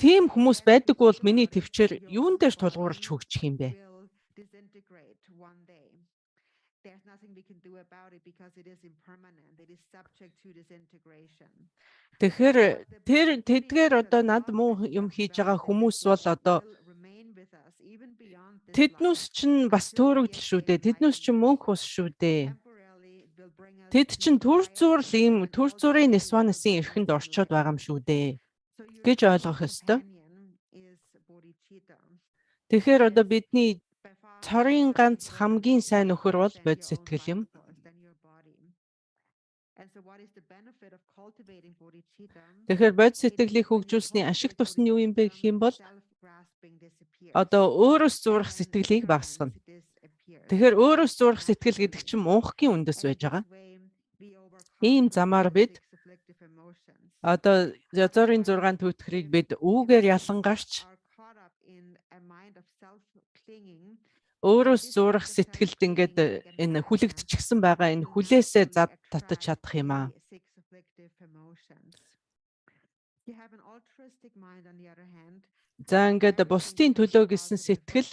тийм хүмүүс байдаг бол миний төвчээр юун дээр тулгуурлаж хөгжих юм бэ? There's nothing we can do about it because it is impermanent. It is subject to disintegration. Тэгэхээр тэдгээр одоо над муу юм хийж байгаа хүмүүс бол одоо тэднүүс чинь бас төөрөгдөл шүү дээ. Тэднүүс чинь мөнх ус шүү дээ. Тэд чинь төр зургийн нисванысын эрхэнд орчоод байгаа юм шүү дээ гэж ойлгох ёстой. Тэгэхээр одоо бидний цорын ганц хамгийн сайн нөхөр бол бодис сэтгэл юм. Тэгэхээр бодис сэтгэлийг хөгжүүлсний ашиг тус нь юу юм бэ гэх юм бол одоо өөрөөс зурах сэтгэлийг багасгана. Тэгэхээр өөрөөс зурах сэтгэл гэдэг чинь мунхгийн үндэс байж байгаа. Ийм замаар бид одоо язорын 6 түүтгэрийг бид үүгээр ялангарч өөрөөс зурах сэтгэлд ингээд энэ хүлэгдчихсэн байгаа энэ хүлээсээ зад татаж чадах юм аа. За ингээд бусдын төлөө гэсэн сэтгэл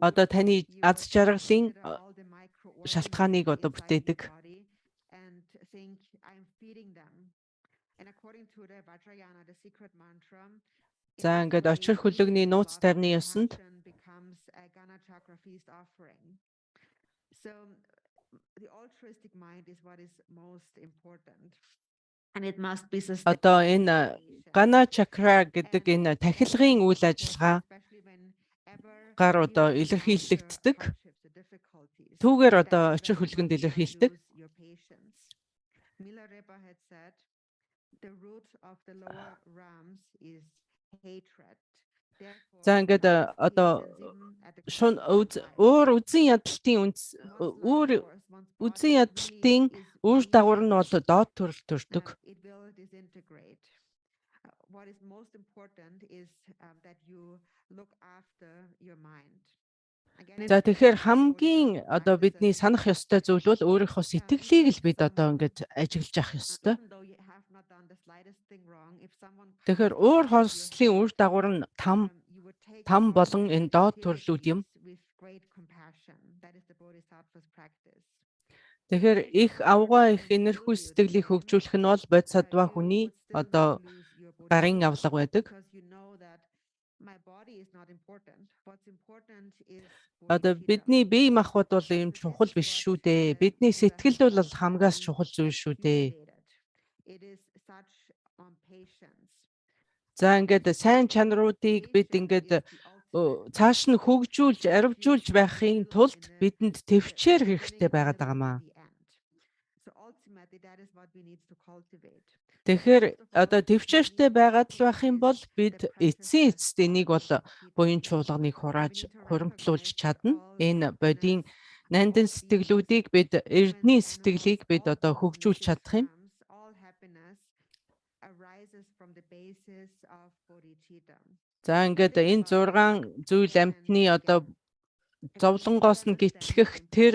одоо таны аз жаргалын шалтгааныг одоо бүтээдэг. За ингээд очир хөлөгний нууц тайрны ёсонд So the altruistic mind is what is most important. And it must be sustained. Одоо энэ гана чакра гэдэг энэ тахилгын үйл ажиллагаа гар одоо илэрхийлэгддэг. Түүгээр одоо очир хөлгөнд илэрхийлдэг. Milarepa had said the root of the lower realms is hatred. За ингээд одоо өөр үзэн ядалтын үр дагавар нь бол доод төрөл төрдөг. What is most important is that you look after your mind. За тэгэхээр хамгийн одоо бидний санах ёстой зүйл бол өөрийнхөө сэтгэлийг л бид одоо ингээд ажиглаж авах ёстой. Тэгэхээр өөр хорслын үр дагавар нь там болон энэ доод төрлүүд юм. Тэгэхээр их авгаа их энерхүү сэтгэлийг хөгжүүлэх нь бол бодисатва хүний одоо гарын авлага байдаг. Одоо бидний бие махбод бол юм чухал биш шүү дээ. Бидний сэтгэл бол хамгаас чухал зүйл шүү дээ. За ингээд сайн чанаруудыг бид ингээд цааш нь хөгжүүлж, арвижуулж байхын тулд бидэнд төвчээр хэрэгтэй байгаад байгаамаа. Тэгэхээр одоо төвчээртэй байгаад л байх юм бол бид эцсийн эцэст энийг бол буян чуулганыг хурааж хуримтлуулж чадна. Энэ бодийн нандин сэтгэлүүдийг бид эрдний сэтгэлийг бид одоо хөгжүүлж чадах юм. За ингээд энэ 6 зүйл амьтны одоо зовлонгоос нь гитлэх тэр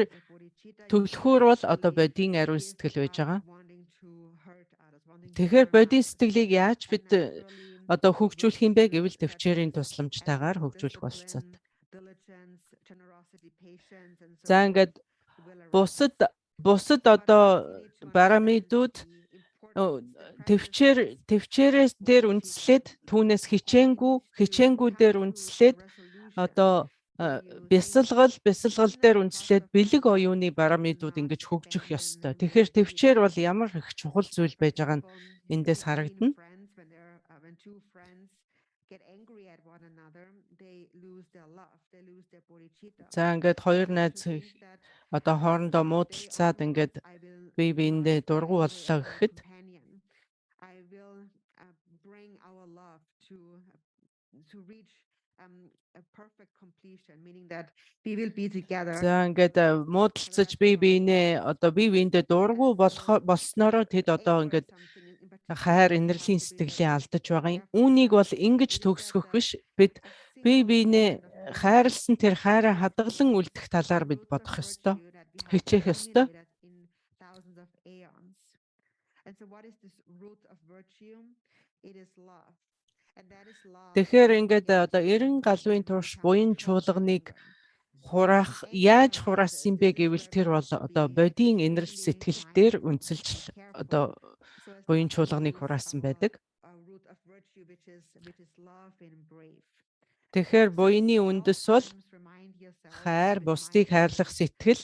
төлхөөр бол одоо бодийн ариун сэтгэл байж байгаа. Тэгэхээр бодийн сэтгэлийг яаж бид одоо хөгжүүлэх юм бэ гэвэл төвчээрийн тусламжтайгаар хөгжүүлэх болцоод. За ингээд бусад одоо барамидууд төвчээрээс дээр үндэслээд түүнээс хичээнгүү дээр үндэслээд одоо бясалгал дээр үндэслээд бэлэг оюуны барамидууд ингэж хөгжих ёстой. Тэгэхээр төвчээр бол ямар их чухал зүйл байж байгаа нь эндээс харагдана. За ингээд хоёр найз одоо хоорондоо муудалцаад ингээд бие биендээ дургу боллоо гэхэд За ингээд муудалцаж бие биенээ одоо бие биендээ дургу болсноороо тэд одоо ингээд хайр инэрлийн сэтгэлээ алдаж байгаа юм. Үүнийг бол ингэж төгсгөх биш. Бид бие биенээ хайрлсан тэр хайраа хадгалан үлдэх талаар бид бодох ёстой. Хичээх ёстой. Тэгэхээр ингээд одоо 90 галвын турш буян чуулганыг хураах яаж хураасан бэ гэвэл тэр бол одоо бодийн инэрл сэтгэлээр үнсэлж одоо буян чуулганыг хураасан байдаг. Тэгэхээр буйны үндэс бол хайр, бусдыг хайрлах сэтгэл,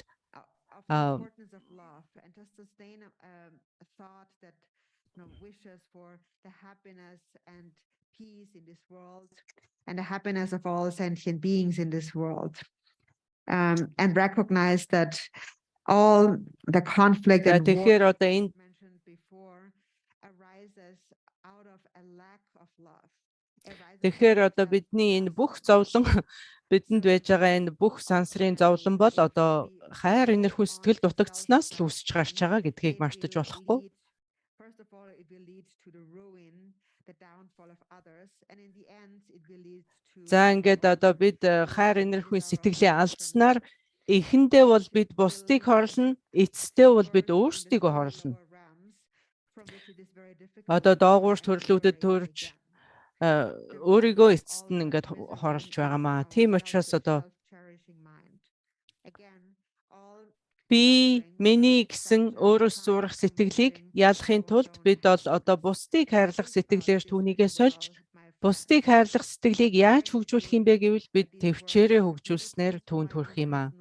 wishes for the happiness and peace in this world and the happiness of all sentient beings in this world, and recognize that all the conflict and тэгэхээр war одоо энэ mentioned before arises out of a lack of love. тэгэхээр одоо бидний энэ бүх зовлон бидэнд байж байгаа энэ бүх сансрын зовлон бол одоо хайр инэрхүү сэтгэл дутагдсанаас л үүсч гарч байгаа гэдгийг мартаж болохгүй. First of all, it will lead to the ruin, the downfall of others, and in the end, it will lead to. За ингээд одоо бид хайр инэрхүү сэтгэлээ алдснаар эхэндээ бол бид бусдыг хорлоно, эцэстээ бол бид өөрсдийгөө хорлоно. Одоо доогуур төрлүүдэд төрж өөрийгөө эцэст нь ингээд хорлож байгаамаа. Тийм учраас одоо би миний гэсэн өөрөөс зурах сэтгэлийг ялахын тулд бид бол одоо бусдыг хайрлах сэтгэлээр түүнийгээ сольж бусдыг хайрлах сэтгэлийг яаж хөгжүүлэх юм бэ гэвэл бид төвчээрээ хөгжүүлснээр түүнд хүрэх юм аа.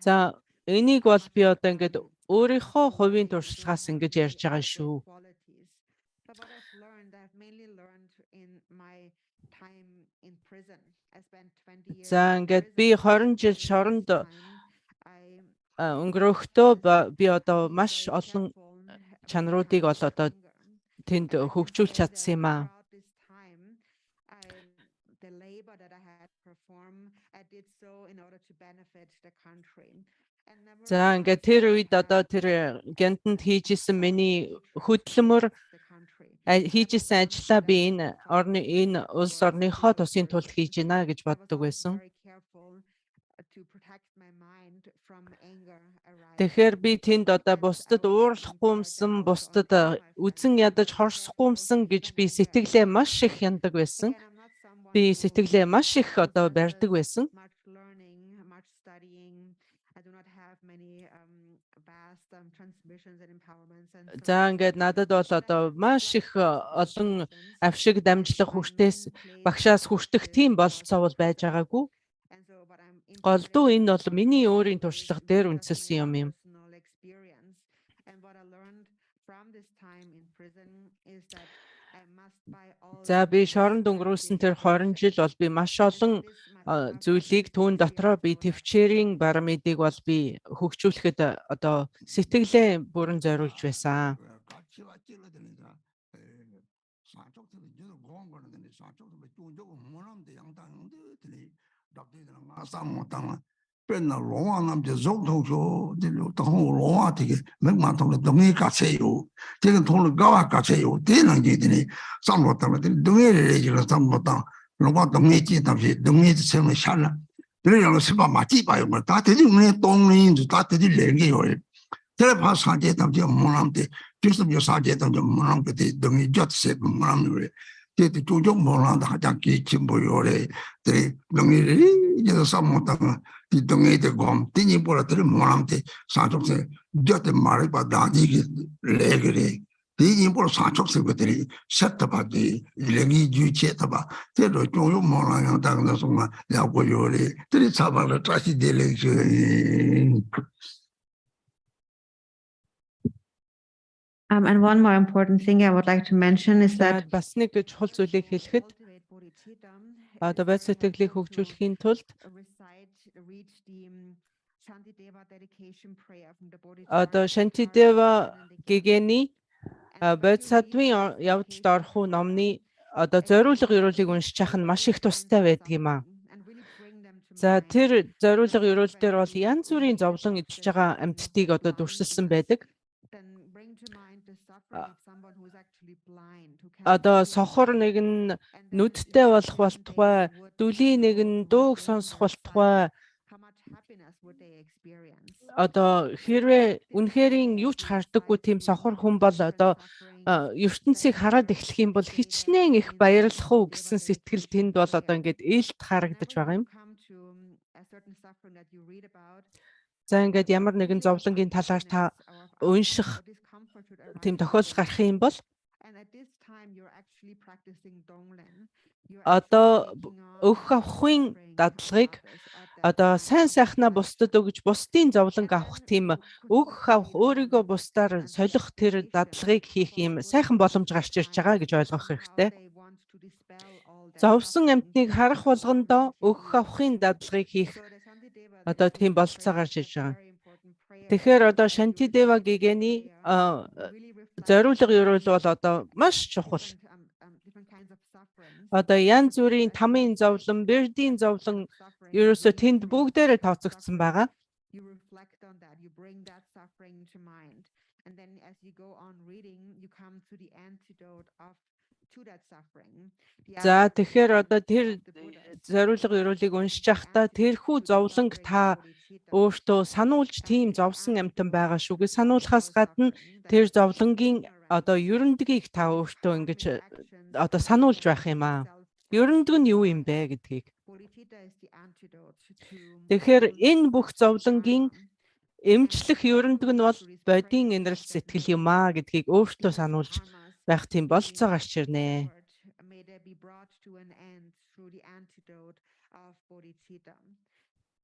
За энийг бол би одоо ингээд өөрийнхөө хувийн туршлагаас ингэж ярьж байгаа шүү. За ингээд би 20 жил шоронд өнгөрөхдөө би одоо маш олон чанаруудыг бол одоо тэнд хөгжүүлж чадсан юм аа. За ингээд тэр үед одоо тэр гянтанд хийжсэн миний хөдөлмөр хийжсэн ажлаа би энэ улс орныхоо тусын тулд хийж гинэ гэж боддог байсан. Тэгэхээр би тэнд одоо бусдад уурлахгүй юмсан, бусдад үзэн ядаж хорсохгүй юмсан гэж би сэтгэлээ маш их яндаг байсан. Би сэтгэлээ маш их одоо барьдаг байсан. За ингээд надад бол одоо маш их олон авшиг дамжлах хүртээс багшаас хүртэх тийм бололцоо бол байж байгаагүй. Голдуу энэ бол миний өөрийн туршлага дээр үндэслэсэн юм. За би шоронд өнгөрүүлсэн тэр 20 жил бол би маш олон зүйлийг түүн дотроо би төвчээрийн барамидыг бол би хөгжүүлэхэд одоо сэтгэлээ бүрэн зориулж байсан. bên là lỗ nam thì dốc thâu số thì thâu lỗ thì mấy mà thâu là đồng ý cả xe yếu thế cái thâu là cao cả xe yếu thế là gì thế này xong rồi tao là đồng ý để cho nó xong rồi tao lỗ đồng ý chỉ tao chỉ đồng ý xem là sao là thế là nó sẽ mà chỉ bài mà ta thấy những cái đông này rồi ta thấy những cái rồi thế là phát sáng chế tao chỉ muốn làm thì trước sau giờ sáng chế tao chỉ muốn làm cái đồng ý cho sẽ muốn làm rồi thế thì chú trọng muốn làm đã chẳng kỳ chim bồi rồi thế đồng ý giờ xong rồi tao thì đồng ý thì gom tí nhiên bỏ ra tới muốn làm thì sáng chốc sẽ cho tới mà lấy bà đá đi cái lệ cái này tí nhiên bỏ sáng chốc sẽ cái này set tập thì lệ nghi duy chế tập thế rồi chú trọng muốn làm yang đang nó xong mà lao qua rồi đấy thế thì sao mà nó trả chi để lên chứ. And one more important thing I would like to mention is that бас нэг чухал зүйлийг хэлэхэд одоо бод сэтгэлийг хөгжүүлэхийн тулд одоо Шантидева гэгэний бодисаттвын явдалд орох номны одоо зориулга ёроолыг уншиж ах нь маш их тустай байдаг юм аа. За тэр зориулга ёроол дээр бол янз бүрийн зовлон эдэлж байгаа амьтдыг одоо дүрсэлсэн байдаг. Одоо сохор нэг нь нүдтэй болох болтугай, дүлийн нэг нь дууг сонсох болтугай, одоо хэрвээ үнэхэрийн юу ч хардаггүй тийм сохор хүн бол одоо ертөнцийг хараад эхлэх юм бол хичнээн их баярлах уу гэсэн сэтгэл тэнд бол одоо ингээд ээлт харагдаж байгаа юм. За ингээд ямар нэгэн зовлонгийн талаар та унших тийм тохиолдол гарах юм бол одоо өгөх авахын дадлагыг одоо сайн сайхнаа бусдад өгж бусдын зовлонг авах тийм өгөх авах өөрийгөө бусдаар солих тэр дадлагыг хийх юм сайхан боломж гарч ирж байгаа гэж ойлгох хэрэгтэй. Зовсон амьтныг харах болгондоо өгөх авахын дадлагыг хийх одоо тийм бололцоо гарч ирж байгаа. Тэгэхээр одоо Шантидева гэгэний зориулга ерөөл бол одоо маш чухал. Одоо янз бүрийн тамийн зовлон, бэрдийн зовлон ерөөсө тэнд бүгдээрээ тооцогдсон байгаа. За тэгэхээр одоо тэр зориулга ерөөлийг уншиж байхдаа тэрхүү зовлонг та өөртөө сануулж тийм зовсон амьтан байгаа шүүгээ сануулхаас гадна тэр зовлонгийн одоо ерөндгийг та өөртөө ингэж одоо сануулж байх юм аа. Ерөндөг нь юу юм бэ гэдгийг. Тэгэхээр энэ бүх зовлонгийн эмчлэх ерөндөг нь бол бодийн инрэл сэтгэл юм аа гэдгийг өөртөө сануулж байх тийм болцоо гарч ирнэ.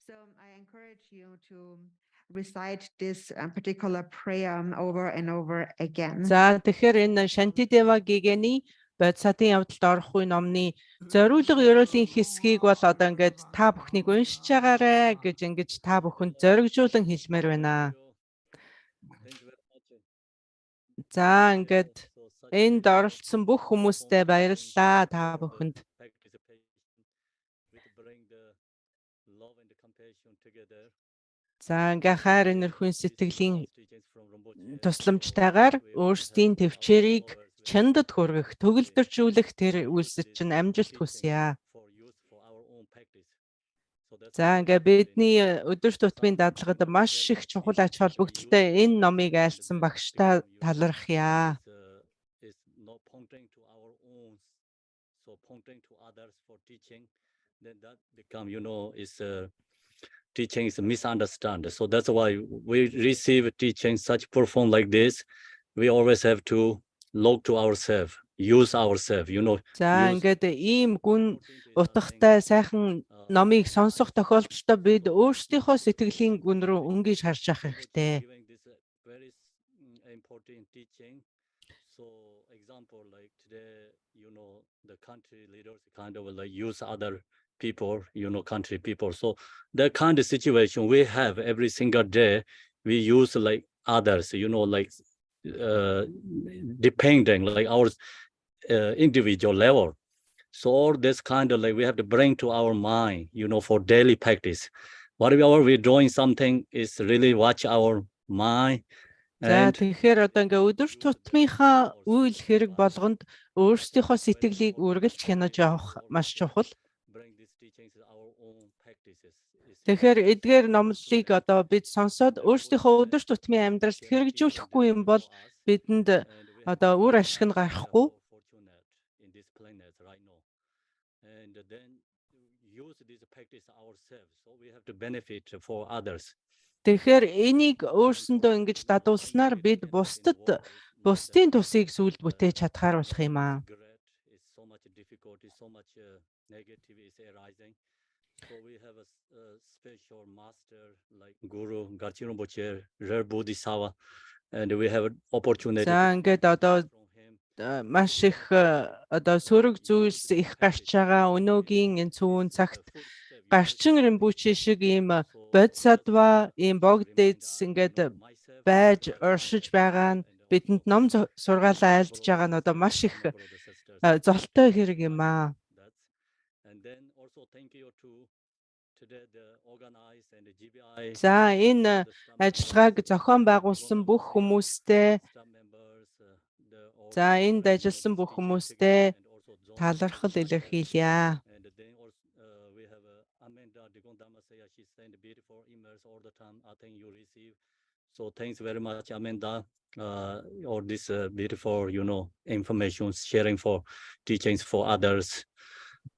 So I encourage you to recite this particular prayer over and over again. За тэгэхээр энэ Шантидева гэгэний бодисатын явдалд орох үе номны зориулга ерөөлийн хэсгийг бол одоо ингээд та бүхнийг уншиж байгаарэ гэж ингэж та бүхэнд зоригжуулан хэлмээр байна. За ингээд энд оролцсон бүх хүмүүстээ баярлалаа та бүхэнд. За ингээ хайр энерхүйн сэтгэлийн тусламжтайгаар өөрсдийн төвчээрийг чандад хүргэх, төгөлдржүүлэх тэр үйлсэд чинь амжилт хүсье. За ингээ бидний өдөр тутмын дадлагад маш их чухал ач холбогдолтой энэ номыг айлтсан багштай талархъя. Teaching is misunderstood. So that's why we receive teaching such profound like this. We always have to look to ourselves, use ourselves, you know. За ингээд ийм гүн утгатай сайхан номыг сонсох тохиолдолд бид өөрсдийнхөө сэтгэлийн гүн рүү өнгөж харж явах хэрэгтэй. So example like today, you know, the country leaders kind of like use other people, you know, country people. So that kind of situation we have every single day, we use like others, you know, like depending like our individual level. So all this kind of like we have to bring to our mind, you know, for daily practice. Whatever we're doing something is really watch our mind. За тэгэхээр одоо ингээ өдөр тутмынхаа үйл хэрэг болгонд өөрсдийнхөө сэтгэлийг үргэлж хянаж явах маш чухал. Тэгэхээр эдгээр номлолыг одоо бид сонсоод өөрсдийнхөө өдөр тутмын амьдралд хэрэгжүүлэхгүй юм бол бидэнд одоо үр ашиг нь гарахгүй. Тэгэхээр энийг өөрсөндөө ингэж дадуулснаар бид бусдын тусыг сүлд бүтээж чадхаар болох юм аа. So we have a special master like Guru Garchi Rinpoche, Rare Bodhisattva, and we have an opportunity. За ингээд одоо маш их одоо сөрөг зүйлс их гарч байгаа өнөөгийн энэ цөөн цагт Гарчин Римпуче шиг ийм бодисаттва, ийм богдээдс ингээд байж оршиж байгаа нь бидэнд ном сургаалаа айлдж байгаа нь одоо маш их золтой хэрэг юм аа. За энэ ажиллагааг зохион байгуулсан бүх хүмүүстээ за энд ажилласан бүх хүмүүстээ талархал илэрхийлье. she sent beautiful emails all the time. I think you receive. So thanks very much, Amanda. All this beautiful, information sharing for teachings for others.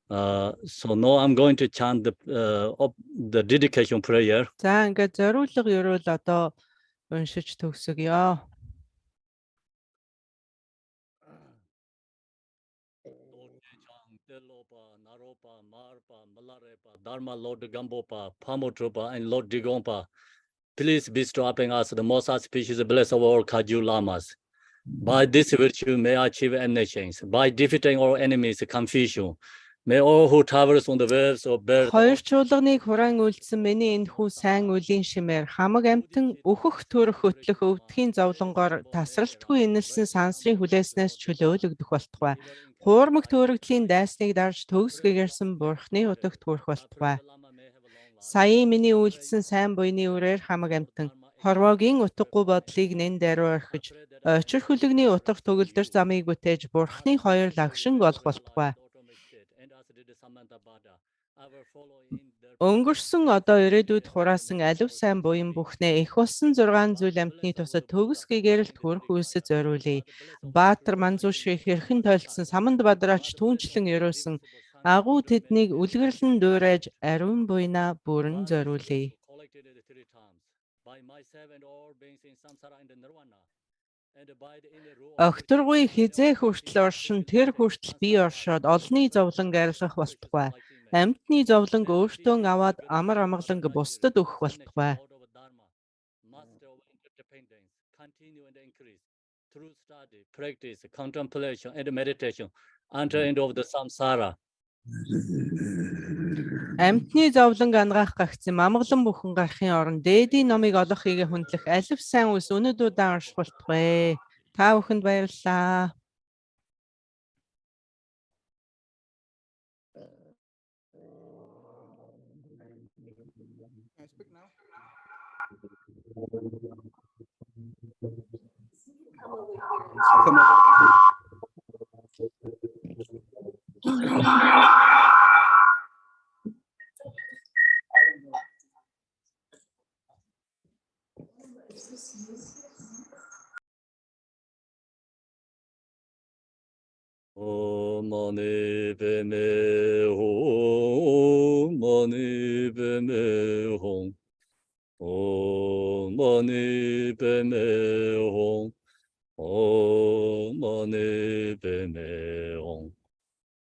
So now I'm going to chant the dedication prayer. За ингээд зориулга ерөөл одоо уншиж төгсгöö. Naropa, Marpa, Malarepa, Dharma, Lord Gambopa, Pamotropa, and Lord Digompa. Please bestow upon us the most auspicious bless of all Kaju Lamas. By this virtue may achieve nations. By defeating all enemies, confusion. May all who travels on the waves of birth. Хоёр чуулганыг хураан үйлдсэн миний энэхүү сайн үлийн шимээр хамаг амьтан өөхөх төрөх хөтлөх өвдгийн зовлонгоор тасралтгүй инэлсэн сансрын хүлээснээс чөлөөлөгдөх болтугай. Хуурмаг төөрөгдлийн дайсныг дарж төгс гэгэрсэн бурхны утагт хүрэх болтугай. Саяын миний үйлдсэн сайн буйны үрээр хамаг амьтан хорвоогийн утгагүй бодлыг нэн даруй орхиж очир хүлэгний утга төгөлдөр замыг бүтээж бурхны хоёр лагшин олох болтугай. Өнгөрсөн одоо ирээдүйд хураасан алив сайн буян бүхнээ их болсон 6 зүйл амьтны тусад төгс гэгэрэлт хүрэх үйлсэд зориулъя. Баатар манзуушиг хэрхэн тойлцсон саманд бадраач түүнчлэн ерөөсөн агуу тэднийг үлгэрлэн дуурайж ариун буйнаа бүрэн зориулъя. Огторгүй хизээ хүртэл оршин тэр хүртэл би оршоод олны зовлон арилгах болтугай. Амьтны зовлон өөртөө аваад амар амгалан бусдад өгөх болтугай. Practice, contemplation, and meditation. Enter into the samsara. Амьтны зовлон ангаах гагцсан амгалан бүхэн гарахын оронд дээдийн номыг олох хийгээ хүндлэх алив сайн үс өнөдөө дааш болтугай. Та бүхэнд баярлалаа. Mani Padme Hum, Mani Padme Hum, Om Mani Padme Hum, Om Mani Padme Hum,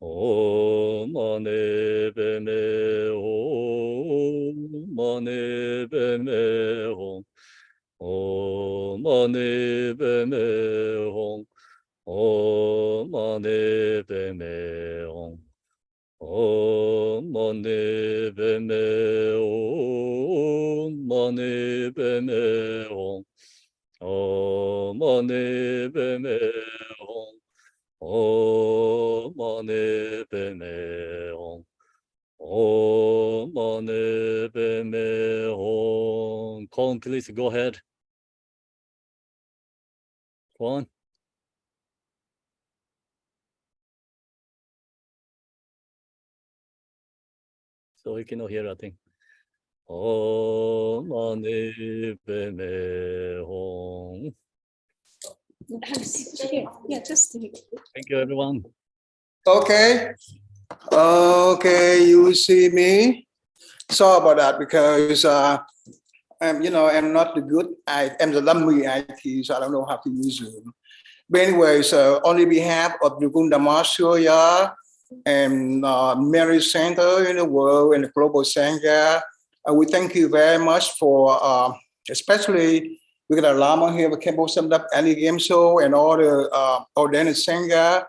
Om Mani Padme Hum, Mani Padme Hum, Om Mani Padme Hum. Om Mani Padme Hum, Om Mani Padme Hum, Mani Padme Hum, Om Mani Padme Hum, Om Mani Padme Hum, Om Mani Padme Hum. Colin, please go ahead. Go on. So he cannot hear, I think. Om Mani Padme Hum. Yeah, just Thank you, everyone. Okay. Okay, you see me. Sorry about that because I'm not the good. I'm the lummy IT, so I don't know how to use Zoom. But anyways, on the behalf of the Gunda Marshoya and Mary Center in the world and the Global Sangha, we thank you very much for, especially we got a Lama here, Kempo Samdap, Ali Gamso, and all the ordained Sangha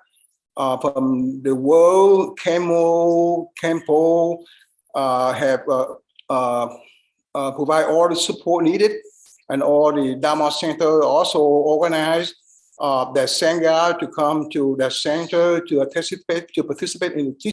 from the world. Kempo have provide all the support needed, and all the Dharma Center also organized the Sangha to come to the center to participate in the teaching.